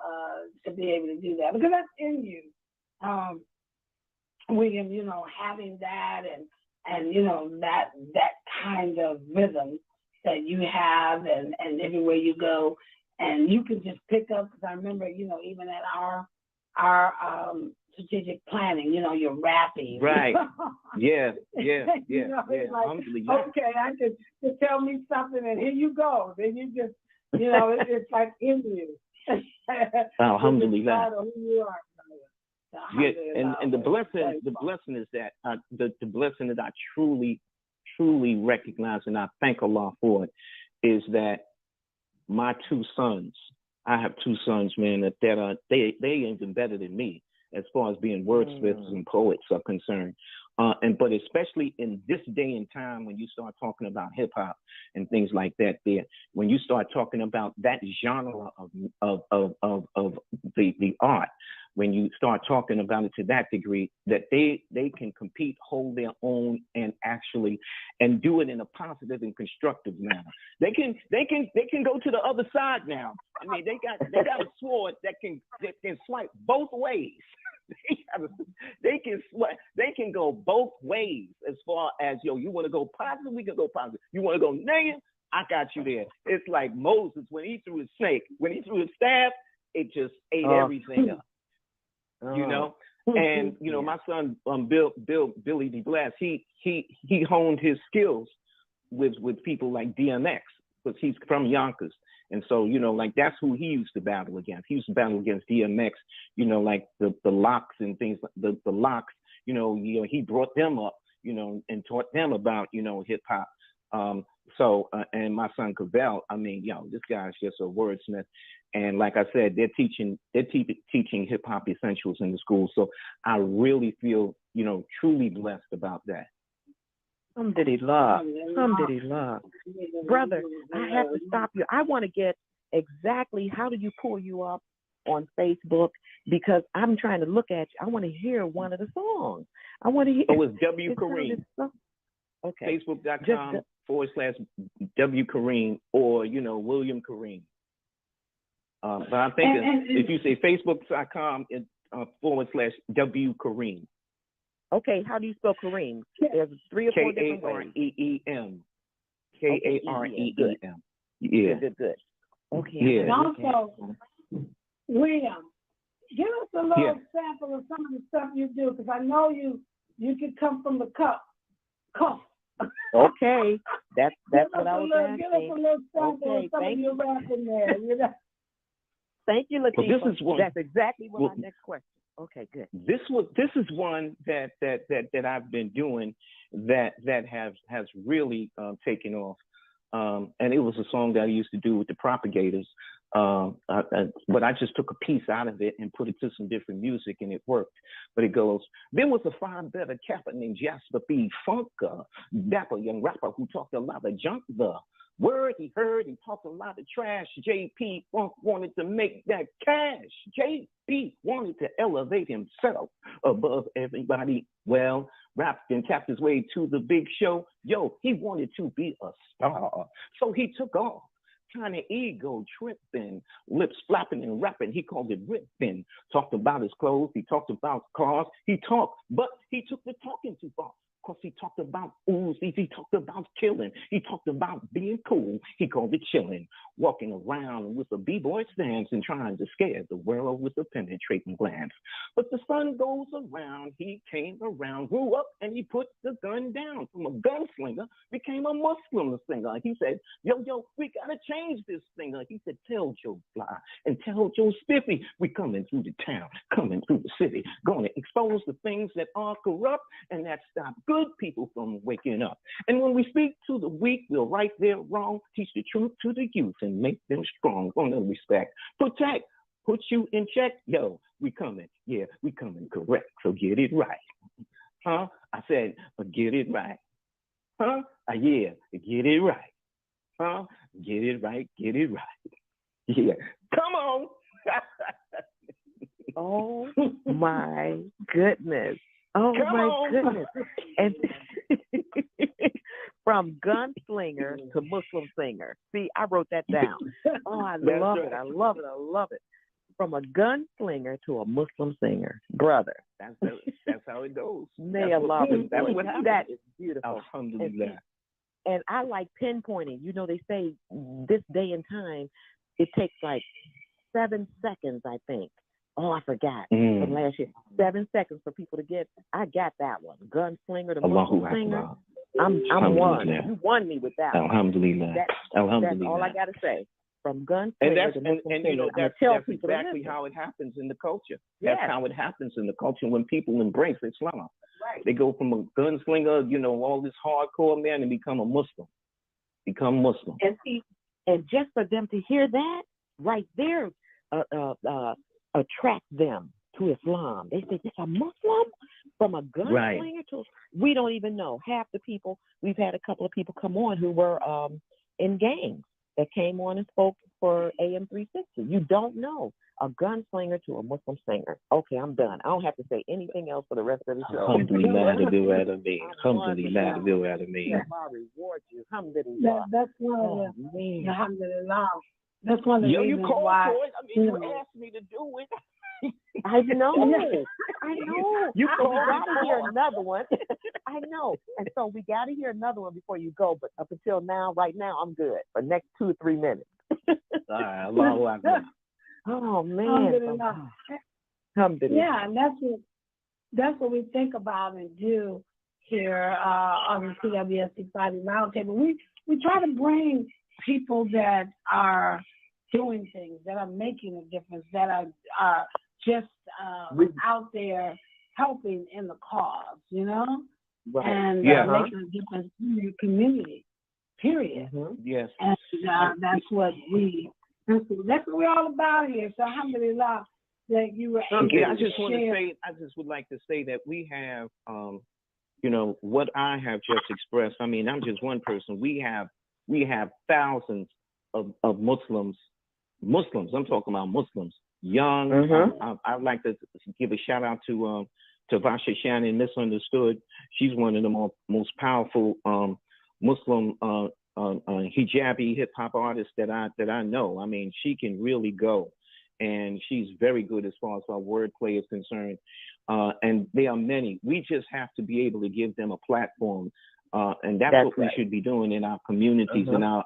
be able to do that, because that's in you. William, you know, having that and you know, that kind of rhythm that you have and everywhere you go, and you can just pick up, because I remember, you know, even at our strategic planning, you know, you're rapping. Right. Yeah. You know, like, okay, I can just tell me something and here you go. Then you just, you know, it's like in you. Alhamdulillah. Who you are. Yeah, and the blessing is that the blessing that I truly recognize, and I thank Allah for it, is that my two sons, I have two sons, man, that they even better than me as far as being wordsmiths and poets are concerned. But especially in this day and time, when you start talking about hip hop and things like that, when you start talking about that genre of the art, when you start talking about it to that degree, that they can compete, hold their own, and actually do it in a positive and constructive manner. They can go to the other side now. I mean, they got a sword that can swipe both ways. They can go both ways as far as, yo, you want to go positive, we can go positive. You want to go negative, I got you there. It's like Moses when he threw his snake, when he threw his staff, it just ate everything up. You know, and you know, my son Billy D. Blast, he honed his skills with people like DMX, because he's from Yonkers. And so, you know, like that's who he used to battle against. He used to battle against DMX, you know, like the locks and things, the locks, you know, he brought them up, you know, and taught them about, you know, hip hop. And my son Cavell, I mean, this guy's just a wordsmith. And like I said, they're teaching hip hop essentials in the school. So I really feel, you know, truly blessed about that. Alhamdulillah. Alhamdulillah. Brother, I have to stop you. I want to get exactly how do you pull you up on Facebook, because I'm trying to look at you. I want to hear one of the songs. I want to hear. Oh, it's W. Kareem. Okay. Facebook.com/W. Kareem, or, you know, William Kareem. But I think if you say Facebook.com, /W. Kareem. Okay, how do you spell Kareem? There's 3 or 4 different ways. Kareem. Kareem. Yeah. Good. Okay. Yeah. And also, William, give us a little sample of some of the stuff you do, because I know you could come from the cup. Come. Okay, that's what I was asking. Give us a little sample of some of your rap in there, you know. Thank you, Latifah. Well, this is one. That's exactly what my next question. Okay, good. This is one that I've been doing that has really taken off. And it was a song that I used to do with the Propagators. But I just took a piece out of it and put it to some different music, and it worked. But it goes, there was a far better capper named Jasper B. Funker, dapper young rapper who talked a lot of junk. The word he heard, he talked a lot of trash. J.P. Funk wanted to make that cash. J.P. wanted to elevate himself above everybody. Well, rapped and tapped his way to the big show. Yo, he wanted to be a star. So he took off. Kind of ego tripping, lips flapping and rapping. He called it ripping. Talked about his clothes. He talked about cars. He talked, but he took the talking too far. Because he talked about Uzis. He talked about killing. He talked about being cool. He called it chilling. Walking around with a b-boy stance and trying to scare the world with a penetrating glance. But the sun goes around. He came around, grew up, and he put the gun down. From a gunslinger, became a Muslim singer. He said, yo, we got to change this singer. He said, tell Joe Fly and tell Joe Spiffy, we coming through the town, coming through the city, going to expose the things that are corrupt and that stop good people from waking up. And when we speak to the weak, we'll right their wrong, teach the truth to the youth and make them strong. On the respect, protect, put you in check. Yo, we coming, yeah, we coming correct. So get it right. Huh? I said, get it right. Huh? Yeah, get it right. Huh? Get it right, get it right. Yeah, come on. Oh my goodness. Oh Come my on. goodness. And from gunslinger to Muslim singer. See, I wrote that down. Oh, I love it. I love it. I love it. From a gunslinger to a Muslim singer. Brother. That's how it goes. May Allah That's what happens. That is beautiful. Alhamdulillah. And I like pinpointing. You know, they say this day and time, it takes like 7 seconds, I think. Oh, I forgot from last year. 7 seconds for people to get. I got that one. Gunslinger to Muslim singer. I'm one. You won me with that one. Alhamdulillah. That's all I got to say. From gunslinger to Muslim singer. You know, that's exactly how it happens in the culture. That's how it happens in the culture when people embrace Islam. Right. They go from a gunslinger, you know, all this hardcore man, and become a Muslim. Become Muslim. And see, and just for them to hear that right there, attract them to Islam. They say, it's a Muslim from a gunslinger to. We don't even know. Half the people, we've had a couple of people come on who were in gangs that came on and spoke for AM 360. You don't know. A gunslinger to a Muslim singer. Okay, I'm done. I don't have to say anything else for the rest of the show. Alhamdulillah, Alhamdulillah, Alhamdulillah. I reward you. Alhamdulillah. That's one of the, Alhamdulillah. That's one of the reasons you called why. for it. I mean, you asked me to do it. I know. I know. You we got to hear another one. I know. And so we got to hear another one before you go. But up until now, right now, I'm good for the next 2 or 3 minutes. All right. Allahu Akbar. Oh man. Alhamdulillah. Yeah, and that's what we think about and do here on the CWSC Friday Roundtable. We try to bring people that are doing things, that are making a difference, that are just out there helping in the cause, you know, and making a difference in your community. Period. Yes. And that's what we're all about here. So alhamdulillah that you were able I just would like to say that we have you know, what I have just expressed. I mean, I'm just one person. We have thousands of Muslims. I'm talking about Muslims, young. I'd like to give a shout out to Vasha Shannon, Misunderstood. She's one of the most powerful Muslim hijabi hip hop artists that I know. I mean, she can really go, and she's very good as far as our wordplay is concerned. And there are many. We just have to be able to give them a platform, and that's what we should be doing in our communities, in our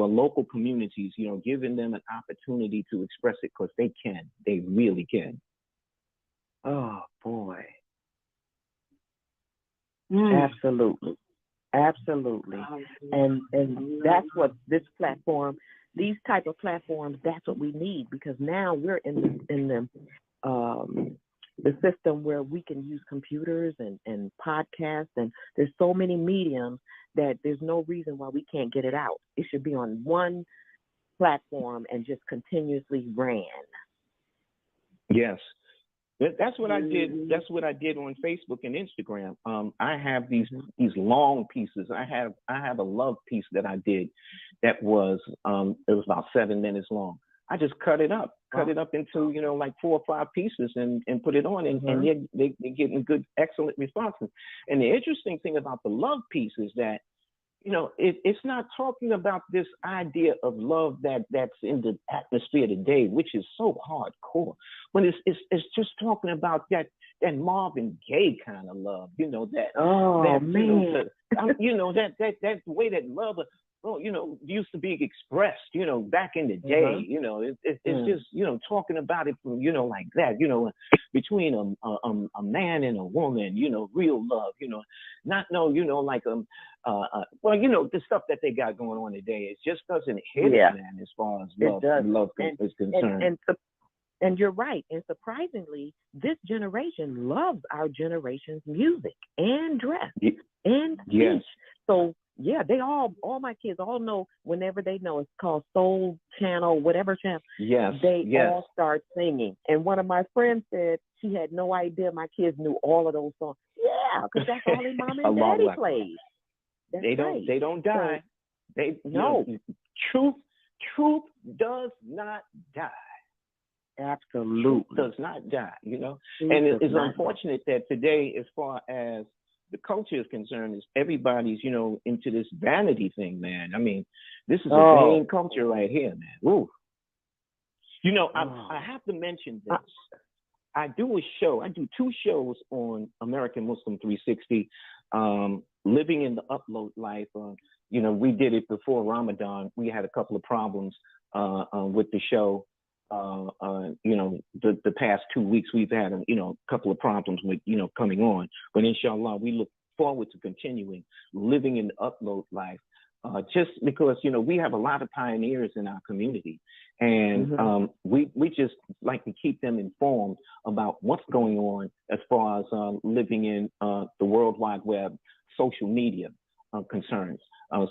local communities. You know, giving them an opportunity to express it, because they can. They really can. Oh boy. Absolutely. Absolutely. And that's what this platform, these type of platforms, that's what we need, because now we're in the system where we can use computers and podcasts, and there's so many mediums that there's no reason why we can't get it out. It should be on one platform and just continuously ran. Yes. That's what I did. That's what I did on Facebook and Instagram. I have these long pieces. I have a love piece that I did that was it was about 7 minutes long. I just cut it up into like 4 or 5 pieces and put it on, and they're getting good, excellent responses. And the interesting thing about the love piece is that it's not talking about this idea of love that's in the atmosphere today, which is so hardcore. But it's just talking about that Marvin Gaye kind of love, that. Oh that, man. That way that love, used to be expressed, back in the day. It's just talking about it from like that, between a man and a woman, real love, not like the stuff that they got going on today. It just doesn't hit it, man, as far as love is concerned. And you're right. And surprisingly, this generation loves our generation's music and dress and speech. Yes. So yeah, they all my kids all know, whenever they know it's called Soul Channel, whatever channel. Yes. They all start singing. And one of my friends said she had no idea my kids knew all of those songs. Yeah, because that's all their mom and daddy plays. They don't die. Truth does not die. Absolutely. Truth does not die, And it's unfortunate that today, as far as the culture is concerned, is everybody's, into this vanity thing, man. I mean, this is a vain culture right here, man. Woo. I have to mention this. I do 2 shows on American Muslim 360, living in the upload life. We did it before Ramadan. We had a couple of problems with the show. The past 2 weeks we've had a couple of problems with coming on, but inshallah we look forward to continuing living in the upload life, just because we have a lot of pioneers in our community, and we just like to keep them informed about what's going on as far as living in the World Wide Web, social media concerns.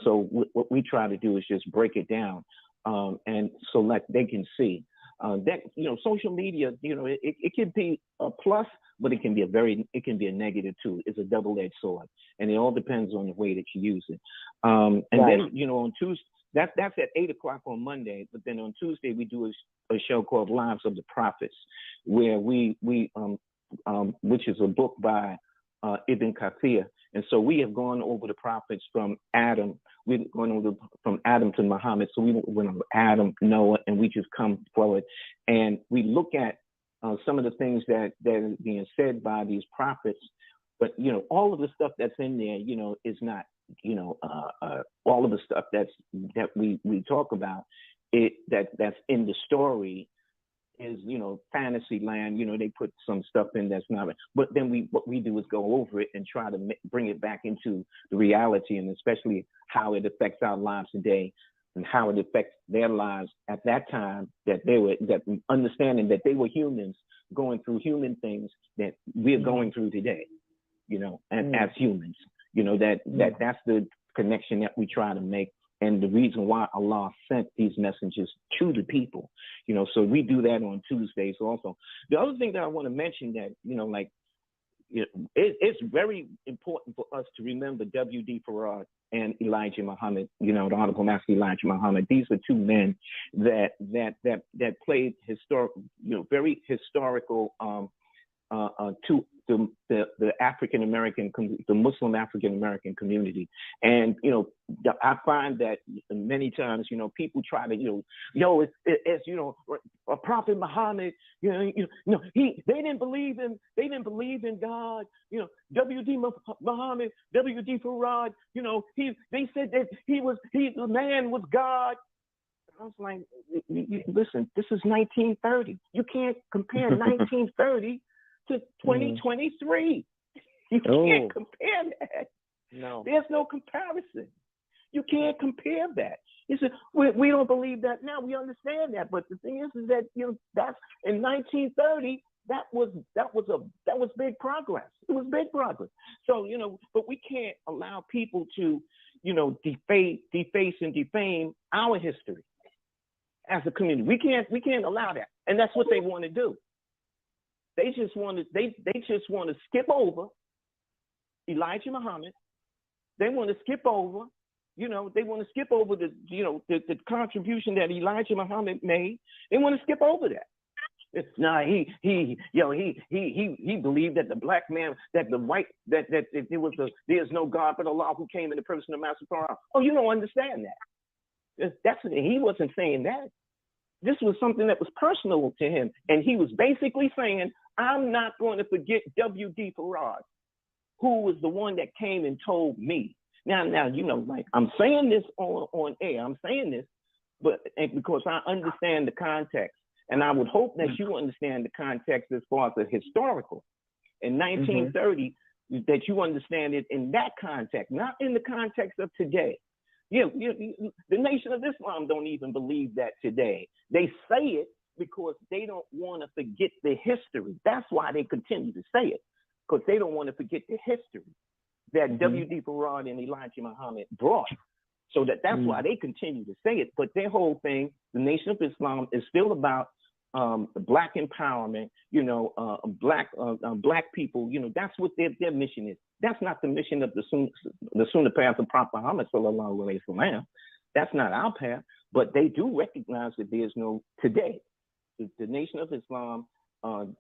So what we try to do is just break it down, and so that they can see that social media, it can be a plus, but it can be a negative too. It's a double-edged sword, and it all depends on the way that you use it. And then on Tuesday, that's at 8 o'clock on Monday. But then on Tuesday we do a show called Lives of the Prophets, where we which is a book by Ibn Kathir. And so we have gone over the prophets from Adam. We've gone over from Adam to Muhammad. So we went over Adam, Noah, and we just come forward and we look at some of the things that are being said by these prophets. But all of the stuff that's in there, is not, all of the stuff that we talk about, that's in the story is, fantasy land. They put some stuff in that's not, but then what we do is go over it and try to bring it back into the reality, and especially how it affects our lives today and how it affects their lives at that time, that understanding that they were humans going through human things that we're going through today, and as humans, that's the connection that we try to make. And the reason why Allah sent these messages to the people, so we do that on Tuesdays also. The other thing that I want to mention that, it's very important for us to remember W.D. Farad and Elijah Muhammad, the Honorable Master Elijah Muhammad. These are 2 men that played very historical to the African American, the Muslim African American community. And I find that many times people try to it's a Prophet Muhammad, they didn't believe in God, W.D. Muhammad, W.D. Farad, they said that the man was God. I was like, listen, this is 1930. You can't compare 1930 to 2023. You can't compare that. No. There's no comparison. You can't compare that. You said, we don't believe that now. We understand that, but the thing is that that's in 1930. That was big progress. It was big progress. So but we can't allow people to deface and defame our history as a community. We can't allow that, and that's what they want to do. They just want to skip over Elijah Muhammad. They want to skip over. They want to skip over the contribution that Elijah Muhammad made. They want to skip over that. He believed that the black man, that the white, that there's no God but Allah who came in the person of Master Quran. Oh, you don't understand that. He wasn't saying that. This was something that was personal to him, and he was basically saying, I'm not going to forget W.D. Farad, who was the one that came and told me. Now, like I'm saying this on air. I'm saying this, because I understand the context, and I would hope that you understand the context as far as the historical. In 1930, that you understand it in that context, not in the context of today. The Nation of Islam don't even believe that today. They say it because they don't want to forget the history. That's why they continue to say it, because they don't want to forget the history that W.D. Farad and Elijah Muhammad brought. So that's why they continue to say it. But their whole thing, the Nation of Islam, is still about black empowerment, black people. That's what their mission is. That's not the mission of the Sunnah path of Prophet Muhammad sallallahu alaihi wasallam. That's not our path. But they do recognize that there's no today. The Nation of Islam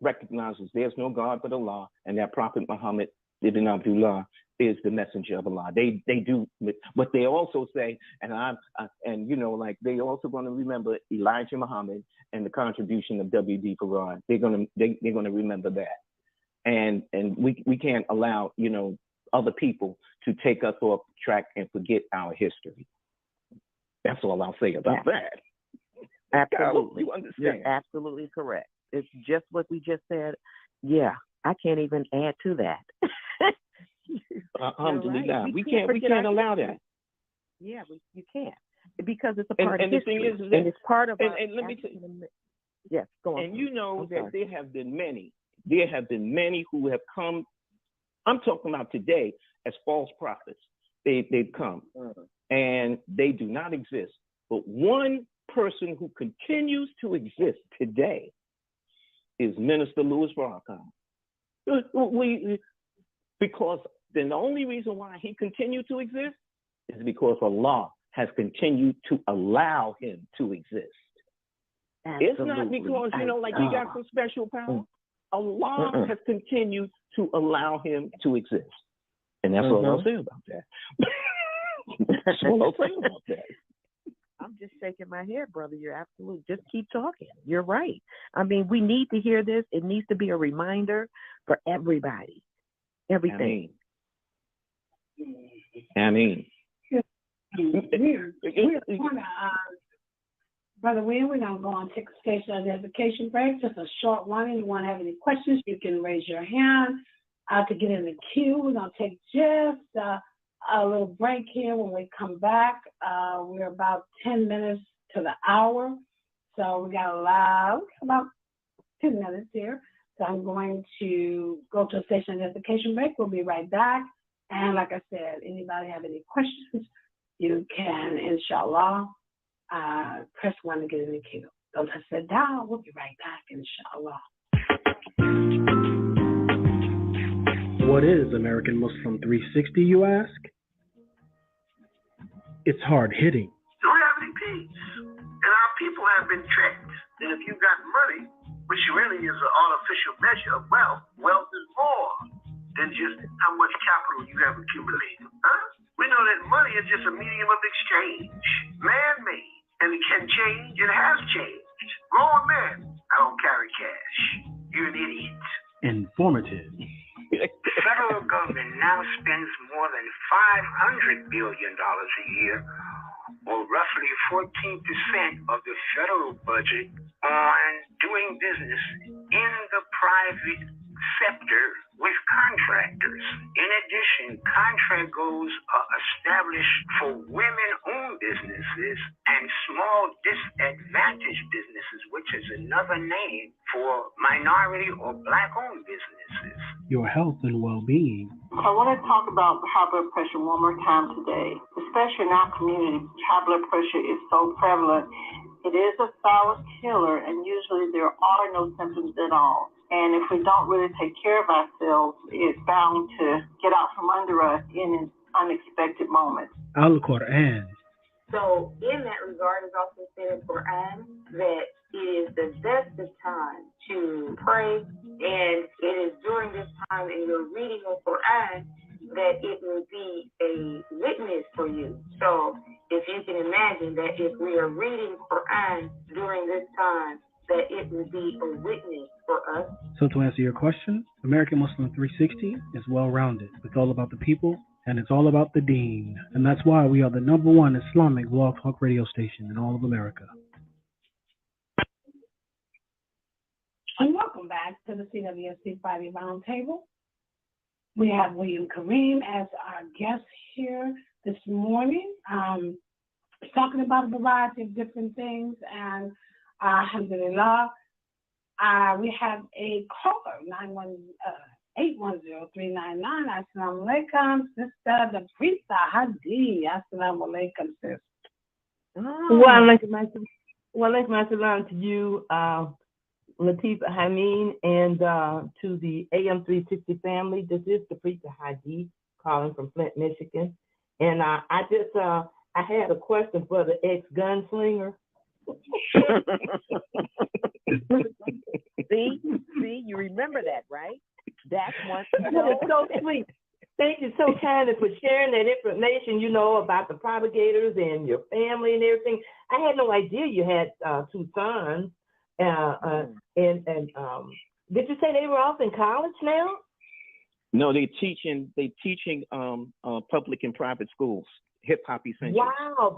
recognizes there's no God but Allah, and that Prophet Muhammad ibn Abdullah is the messenger of Allah. They do, but they also say, they also going to remember Elijah Muhammad and the contribution of W.D. Farad. They're going to remember that, and we can't allow other people to take us off track and forget our history. That's all I'll say about that. Absolutely, you understand? You're absolutely correct. It's just what we just said. Yeah, I can't even add to that. Alhamdulillah. Right. We can't allow that. Yeah, you can't, because it's a part of history. And the thing is, and it's part of. And let me say, yes, go on. And that there have been many. There have been many who have come. I'm talking about today as false prophets. They've come, and they do not exist. But one person who continues to exist today is Minister Louis Farrakhan. Because then the only reason why he continued to exist is because Allah has continued to allow him to exist. Absolutely. It's not because, he got some special power. Allah has continued to allow him to exist. And that's all I'll say about that. That's all I'll say about that. I'm just shaking my head, brother. You're absolutely, just keep talking. You're right. I mean, we need to hear this. It needs to be a reminder for everybody. Everything. I mean. Brother William, we're going to go on and take a station identification break. Just a short one. If you want to have any questions, you can raise your hand to get in the queue. We're going to take just a little break here. When we come back, we're about 10 minutes to the hour. So we got about 10 minutes here. So I'm going to go to a station identification break. We'll be right back. And like I said, anybody have any questions, you can, inshallah, press 1 to get in the queue. Don't touch that dial. We'll be right back, inshallah. What is American Muslim 360, you ask? It's hard-hitting. Don't have any peace. And our people have been tricked. And if you got money, which really is an artificial measure of wealth, wealth is more than just how much capital you have accumulated. We know that money is just a medium of exchange, man-made, and it can change. It has changed. Grown men, I don't carry cash. You're an idiot. Informative. The federal government now spends more than $500 billion a year, or roughly 14% of the federal budget, on doing business in the private scepter with contractors. In addition, contract goals are established for women-owned businesses and small disadvantaged businesses, which is another name for minority or black-owned businesses. Your health and well-being. I want to talk about high blood pressure one more time today, especially in our community. High blood pressure is so prevalent. It is a silent killer, and usually there are no symptoms at all. And if we don't really take care of ourselves, it's bound to get out from under us in unexpected moments. Al-Quran. So in that regard, it's also said in Quran that it is the best of time to pray, and it is during this time in your reading of Quran that it will be a witness for you. So if you can imagine that if we are reading Quran during this time, that it will be a witness for us. So to answer your question, American Muslim 360 is well-rounded. It's all about the people, and it's all about the deen. And that's why we are the #1 Islamic blog talk radio station in all of America. And welcome back to the CWSC Friday Roundtable. We have William Kareem as our guest here this morning, talking about a variety of different things. And alhamdulillah, we have a caller, 810-399. Assalamu alaikum, Sister Latifah Hadi. Assalamu alaikum, sister. Wa alaikum assalam to you, Latifah, Hameen, and to the AM 360 family. This is Latifah Hadi calling from Flint, Michigan. And I had a question for the ex-gunslinger. See, you remember that, right? That's one. That is so sweet. Thank you so kindly for sharing that information, about the propagators and your family and everything. I had no idea you had 2 sons. And did you say they were off in college now? No, they teaching public and private schools, hip hop essentials. Wow,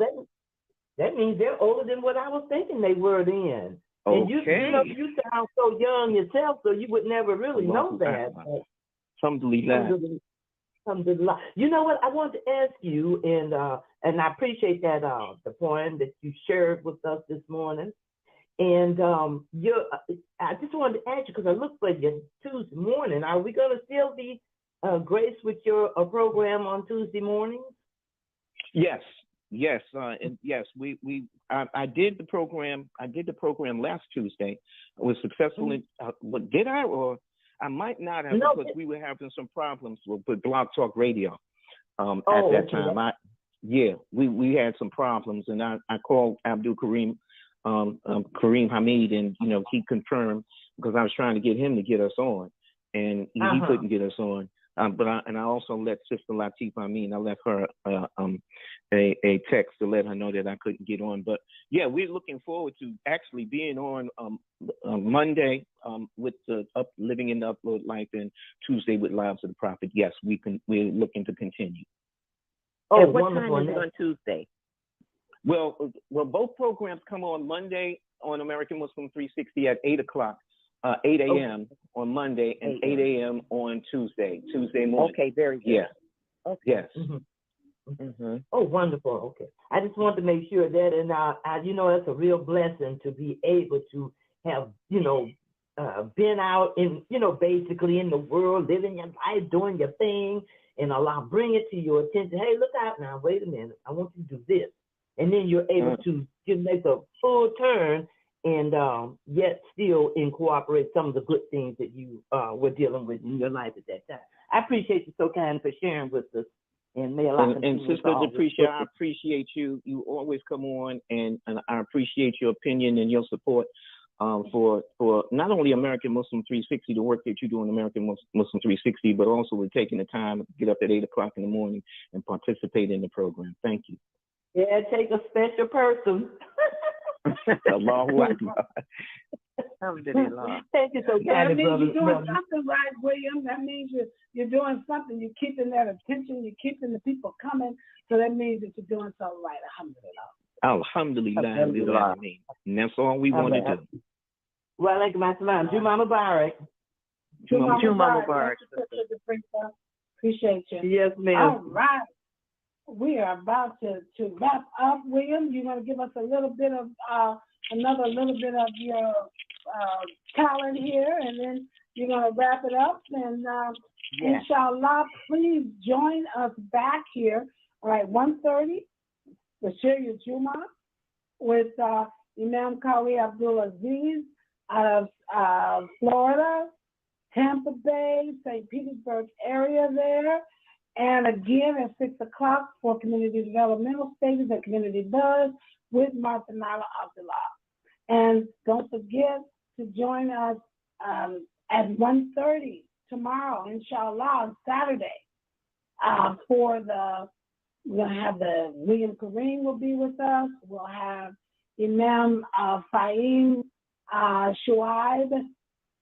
that means they're older than what I was thinking they were then. Okay. And you sound so young yourself, so you would never really know that. Alhamdulillah. You know what? I wanted to ask you, and I appreciate that the point that you shared with us this morning. And I just wanted to ask you, because I looked for you Tuesday morning. Are we going to still be graced with your program on Tuesday mornings? Yes, and yes. I did the program. I did the program last Tuesday. I was successful in. Did I, or I might not have, because we were having some problems with Blog Talk Radio at that time. We had some problems, and I called Kareem Hamid, and he confirmed, because I was trying to get him to get us on, and he couldn't get us on. But I also let Sister Latifah I left her a text to let her know that I couldn't get on. But yeah, we're looking forward to actually being on Monday with the Living in the Upload Life, and Tuesday with Lives of the Prophet. Yes, we're looking to continue. Oh, what time is it on Tuesday? Well, both programs come on Monday on American Muslim 360 at 8 o'clock, 8 a.m. on Monday, and 8 a.m. on Tuesday morning. Okay, very good. Yeah. Okay. Yes. Oh, wonderful. Okay. I just wanted to make sure that, and it's a real blessing to be able to have, been out in, basically in the world, living your life, doing your thing, and bring it to your attention. Hey, look out now. Wait a minute. I want you to do this. And then you're able to make a full turn and yet still incorporate some of the good things that you were dealing with in your life at that time. I appreciate you so kind for sharing with us. And may Allah and Sister Deprecia, I appreciate you. You always come on, and I appreciate your opinion and your support for not only American Muslim 360, the work that you do in American Muslim 360, but also with taking the time to get up at 8 o'clock in the morning and participate in the program. Thank you. Yeah, take a special person. Allahu Akbar. Alhamdulillah. Thank you so much. That means you're doing something right, William. That means you're doing something. You're keeping that attention. You're keeping the people coming. So that means that you're doing something right. Alhamdulillah. Alhamdulillah. And that's all we want to do. Wa alaikum assalam. Juma Mubarak. Juma Mubarak. Appreciate you. Yes, ma'am. All right. We are about to wrap up, William. You're going to give us a little bit of another little bit of your talent here, and then you're going to wrap it up. And inshallah, please join us back here, all right, 1:30, to share your Juma with Imam Kawi Abdul-Aziz out of Florida, Tampa Bay, St. Petersburg area there. And again, at 6 o'clock for Community Developmental Stages and Community Buzz with Martha Nala Abdullah. And don't forget to join us at 1:30 tomorrow, inshallah, on Saturday. We're going to have William Kareem will be with us. We'll have Imam Fahim Shuaib.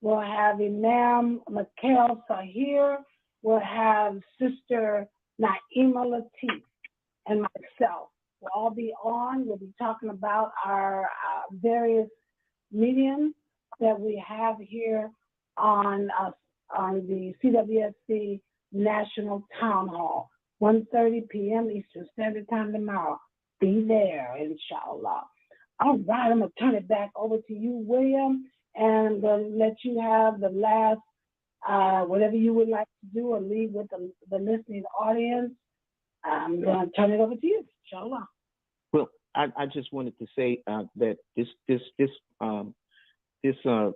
We'll have Imam Mikhail Sahir. We'll have Sister Naima Latif and myself. We'll all be on. We'll be talking about our various mediums that we have here on the CWSC National Town Hall, 1:30 p.m. Eastern Standard Time tomorrow. Be there, inshallah. All right, I'm going to turn it back over to you, William, and I'm going to let you have the last whatever you would like to do or leave with the listening audience. I'm going to turn it over to you, inshallah. Well, I just wanted to say that this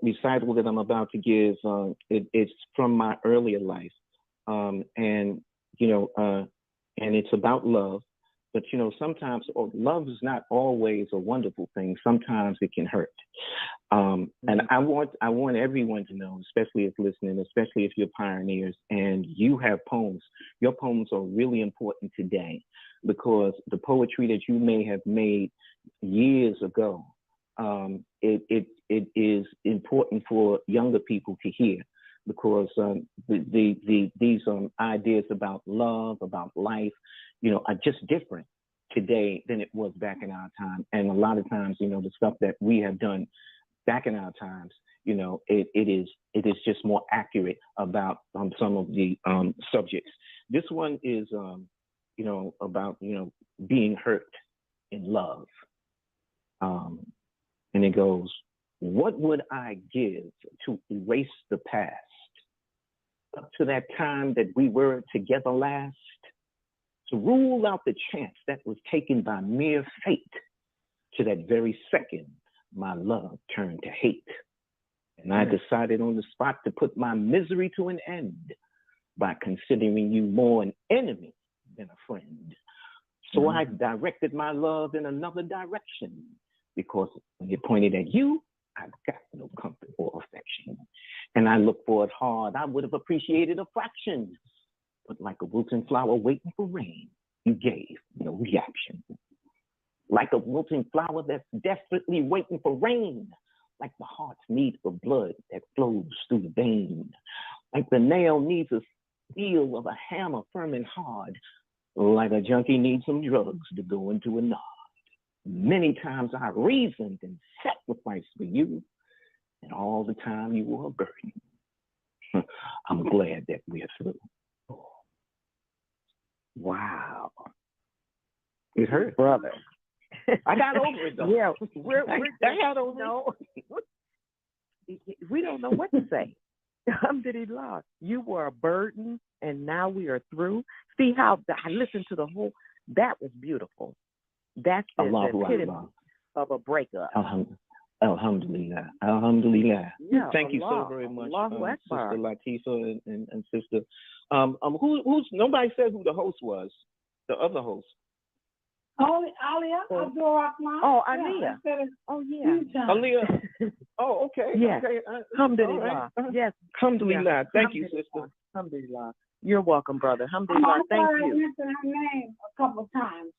recital that I'm about to give, it's from my earlier life, and it's about love. But sometimes love is not always a wonderful thing. Sometimes it can hurt. And I want everyone to know, especially if listening, especially if you're pioneers and you have poems. Your poems are really important today because the poetry that you may have made years ago, it is important for younger people to hear, because these ideas about love, about life, are just different today than it was back in our time. And a lot of times, the stuff that we have done back in our times, it is just more accurate about some of the subjects. This one is, about, being hurt in love. And it goes, what would I give to erase the past? Up to that time that we were together last, to rule out the chance that was taken by mere fate. To that very second, my love turned to hate. And I decided on the spot to put my misery to an end by considering you more an enemy than a friend. So I directed my love in another direction, because when it pointed at you, I've got no comfort or affection. And I looked for it hard. I would have appreciated a fraction. But like a wilting flower waiting for rain, you gave no reaction. Like a wilting flower that's desperately waiting for rain. Like the heart's need for blood that flows through the vein. Like the nail needs a steel of a hammer firm and hard. Like a junkie needs some drugs to go into a nod. Many times I reasoned and sacrificed for you, and all the time you were a burden. I'm glad that we're through. Wow. It hurt, brother. I got over it though. Yeah, I got over it. We don't know what to say. Alhamdulillah. You were a burden, and now we are through. See how I listened to the whole. That was beautiful. That's the epitome of a breakup. Alhamdulillah. Alhamdulillah. Yeah, Thank you so very much, Sister Latifah and Sister. Who's nobody said who the host was. The other host. Alia Abdur-Rahman. Oh, Alia. Oh, yeah. Alia. Oh, okay. Yes. Okay. Alhamdulillah. Right. Yes. Alhamdulillah. Yeah. Thank you, sister. Alhamdulillah. You're welcome, brother. Alhamdulillah. Thank you. I mentioned her name a couple of times.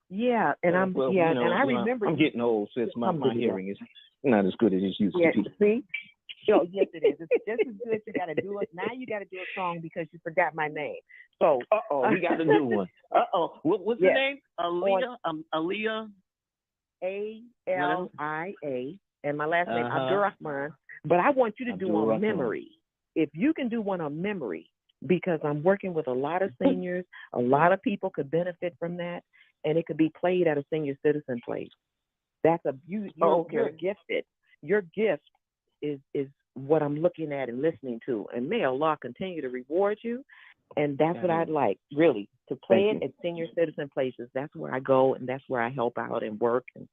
Yeah, and I'm and I remember. I'm getting old, sis. My hearing is not as good as it used to be. See? Yes, it is. It's just as good. You got to do it. Now you got to do a song because you forgot my name. So, we got to do one. What's the name? Alia. Alia, and my last name Abdur-Rahman. But I want you to do on memory. if you can do one on memory, because I'm working with a lot of seniors, a lot of people could benefit from that, and it could be played at a senior citizen place. That's you're gifted. Your gift is what I'm looking at and listening to, and may Allah continue to reward you. And that's what I'd like, really, to play it at senior citizen places. That's where I go, and that's where I help out and work, and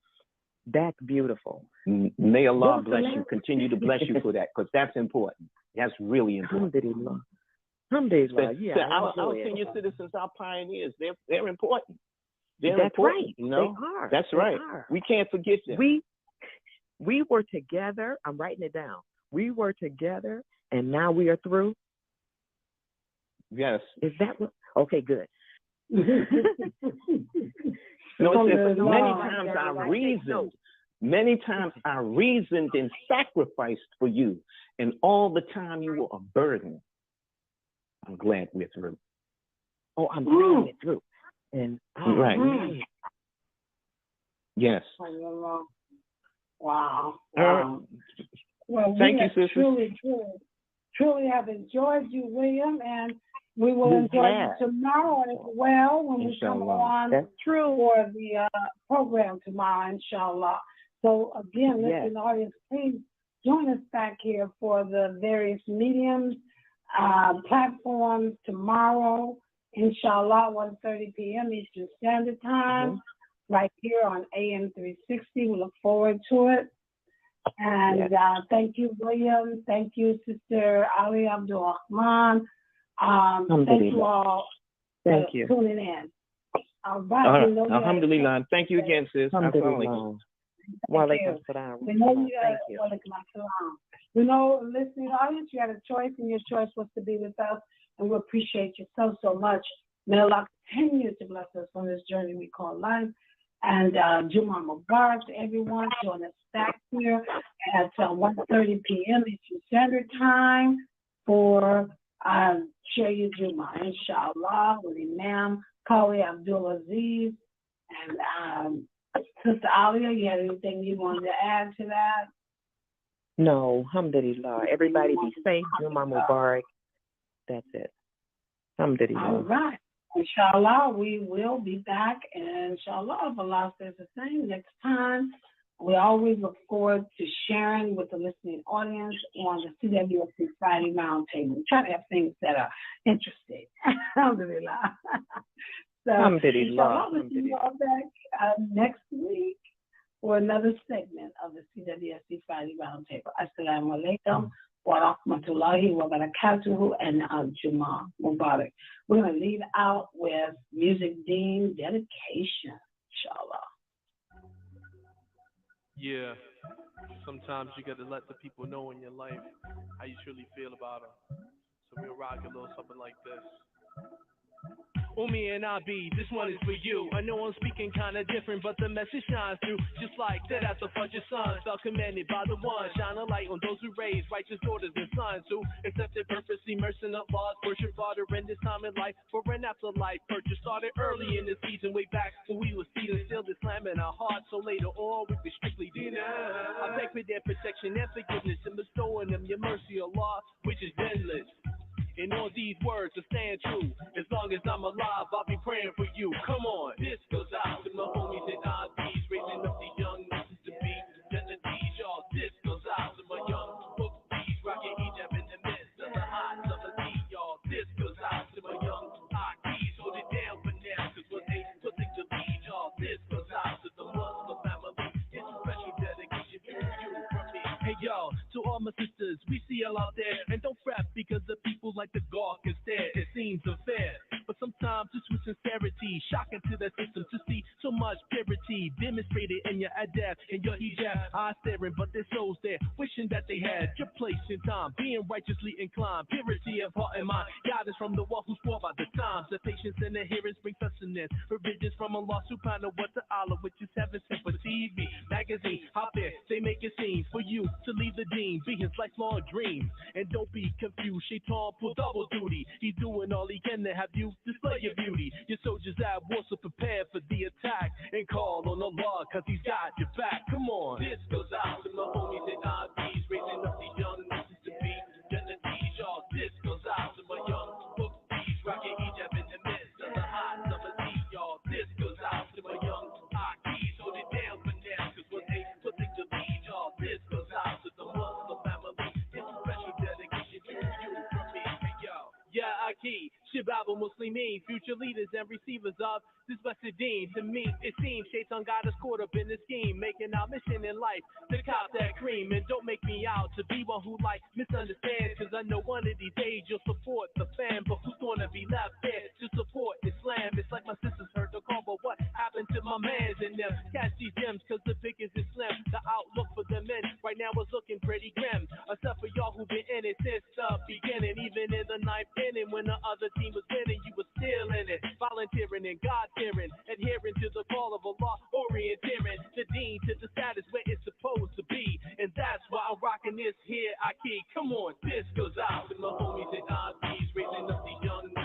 that's beautiful. May Allah bless you, continue to bless you for that, because that's important. That's really important. Alhamdulillah. Alhamdulillah. Yeah, our senior citizens, our pioneers, they're important. They're that's important, right. you know? They are. That's right. We can't forget them. We were together. I'm writing it down. We were together, and now we are through. Yes. Is that what? Okay, good. Many times I reasoned and sacrificed for you, and all the time you were a burden. I'm glad we're through. Oh, I'm glad we're through. And right. Yes. Wow. Well, thank you, sister. Truly have enjoyed you, William, and we will enjoy you tomorrow as well when we come on for the program tomorrow, inshallah. So again, listening audience, please join us back here for the various mediums, platforms tomorrow, inshallah, 1:30 p.m. Eastern Standard Time, right here on AM 360. We look forward to it. And thank you, William. Thank you, Sister Alia Abdur-Rahman. Thank you all for tuning in. All right. Alhamdulillah. Thank you again, sis. Alhamdulillah. Walaikum salam. We know, listening audience, you had a choice, and your choice was to be with us, and we appreciate you so much. May Allah continue to bless us on this journey we call life. And Juma Mubarak to everyone. Join us back here at 1:30 p.m. Eastern Standard Time for Share Your Juma, inshallah, with Imam Kali Abdul-Aziz. And Sister Alia, you had anything you wanted to add to that? No, alhamdulillah. Everybody be safe. Juma Mubarak. That's it. Alhamdulillah. All right. Inshallah, we will be back, and inshallah, if Allah says the same, next time. We always look forward to sharing with the listening audience on the CWSC Friday Roundtable. We try to have things that are interesting. Alhamdulillah. So, inshallah, we'll see you all back next week for another segment of the CWSC Friday Roundtable. Assalamu alaikum wa rahmatullahi wa barakatuhu, and Juma Mubarak. We're going to leave out with Music Dean dedication, inshallah. Yeah, sometimes you got to let the people know in your life how you truly feel about them. So we'll rock a little something like this. Umi and Abi, this one is for you. I know I'm speaking kinda different, but the message shines through. Just like that, as a bunch of sons felt commanded by the one. Shine a light on those who raise righteous daughters and sons who accepted purpose, immersing up laws, worship father in this time in life. For an afterlife purchase started early in the season, way back when we was feeding still Islam in our hearts. So later on, we be strictly dinner. I beg for their protection and forgiveness and bestowing them your mercy, Allah, which is endless. And all these words will stand true. As long as I'm alive, I'll be praying for you. Come on. This goes out to my homies and IBs, raising up these young nations to be These y'all. This goes out to my young folks, these rocking Egypt in the midst of the hot summer heat, y'all. This goes out to my young IBs, hold it down for now, cause what they put things to lead, y'all. This goes out to the Muslim family. It's a special dedication to you from me. Hey, y'all, to all my sisters, we see y'all out there, and don't fret because the people like the gawk instead. It seems unfair, but sometimes just with sincerity, shocking to the system to see so much purity demonstrated in your adab and your hijab. Eyes staring, but their souls there, wishing that they had your place in time, being righteously inclined, purity of heart and mind, guidance from the one who swore by the times. The patience and adherence bring sustenance, provisions from Allah subhanahu wa ta'ala, which is heaven sent for TV, magazine, out there, they make it seem for you to leave the dean, be his lifelong dream. And don't be confused, Shaitan pull double duty. He's doing all he can to have you display your beauty. Your soldiers at war, so prepare for the attack and call on Allah, cause he's got your back. Come on. This goes out to my homies and IBs, raising up these young nations to be These y'all. Shabab Muslimin, future leaders and receivers of this blessed deen. To me, it seems Shaitan got us caught up in the scheme, making our mission in life to cop that cream. And don't make me out to be one who like misunderstands, cause I know one of these days you'll support the fam, but who's gonna be left there to support Islam? It's like my sisters heard the call, but what happened to my mans and them? Catch these gems, cause the biggest is slim. The outlook for the men right now is looking pretty grim, except for y'all who been in it since the beginning. Even in the ninth inning, when the other team was winning, you were still in it, volunteering and God-fearing, adhering to the call of Allah, orienteering the deen to the status where it's supposed to be. And that's why I'm rocking this here, I keep. Come on, this goes out to my homies and aunties, raising up the young men.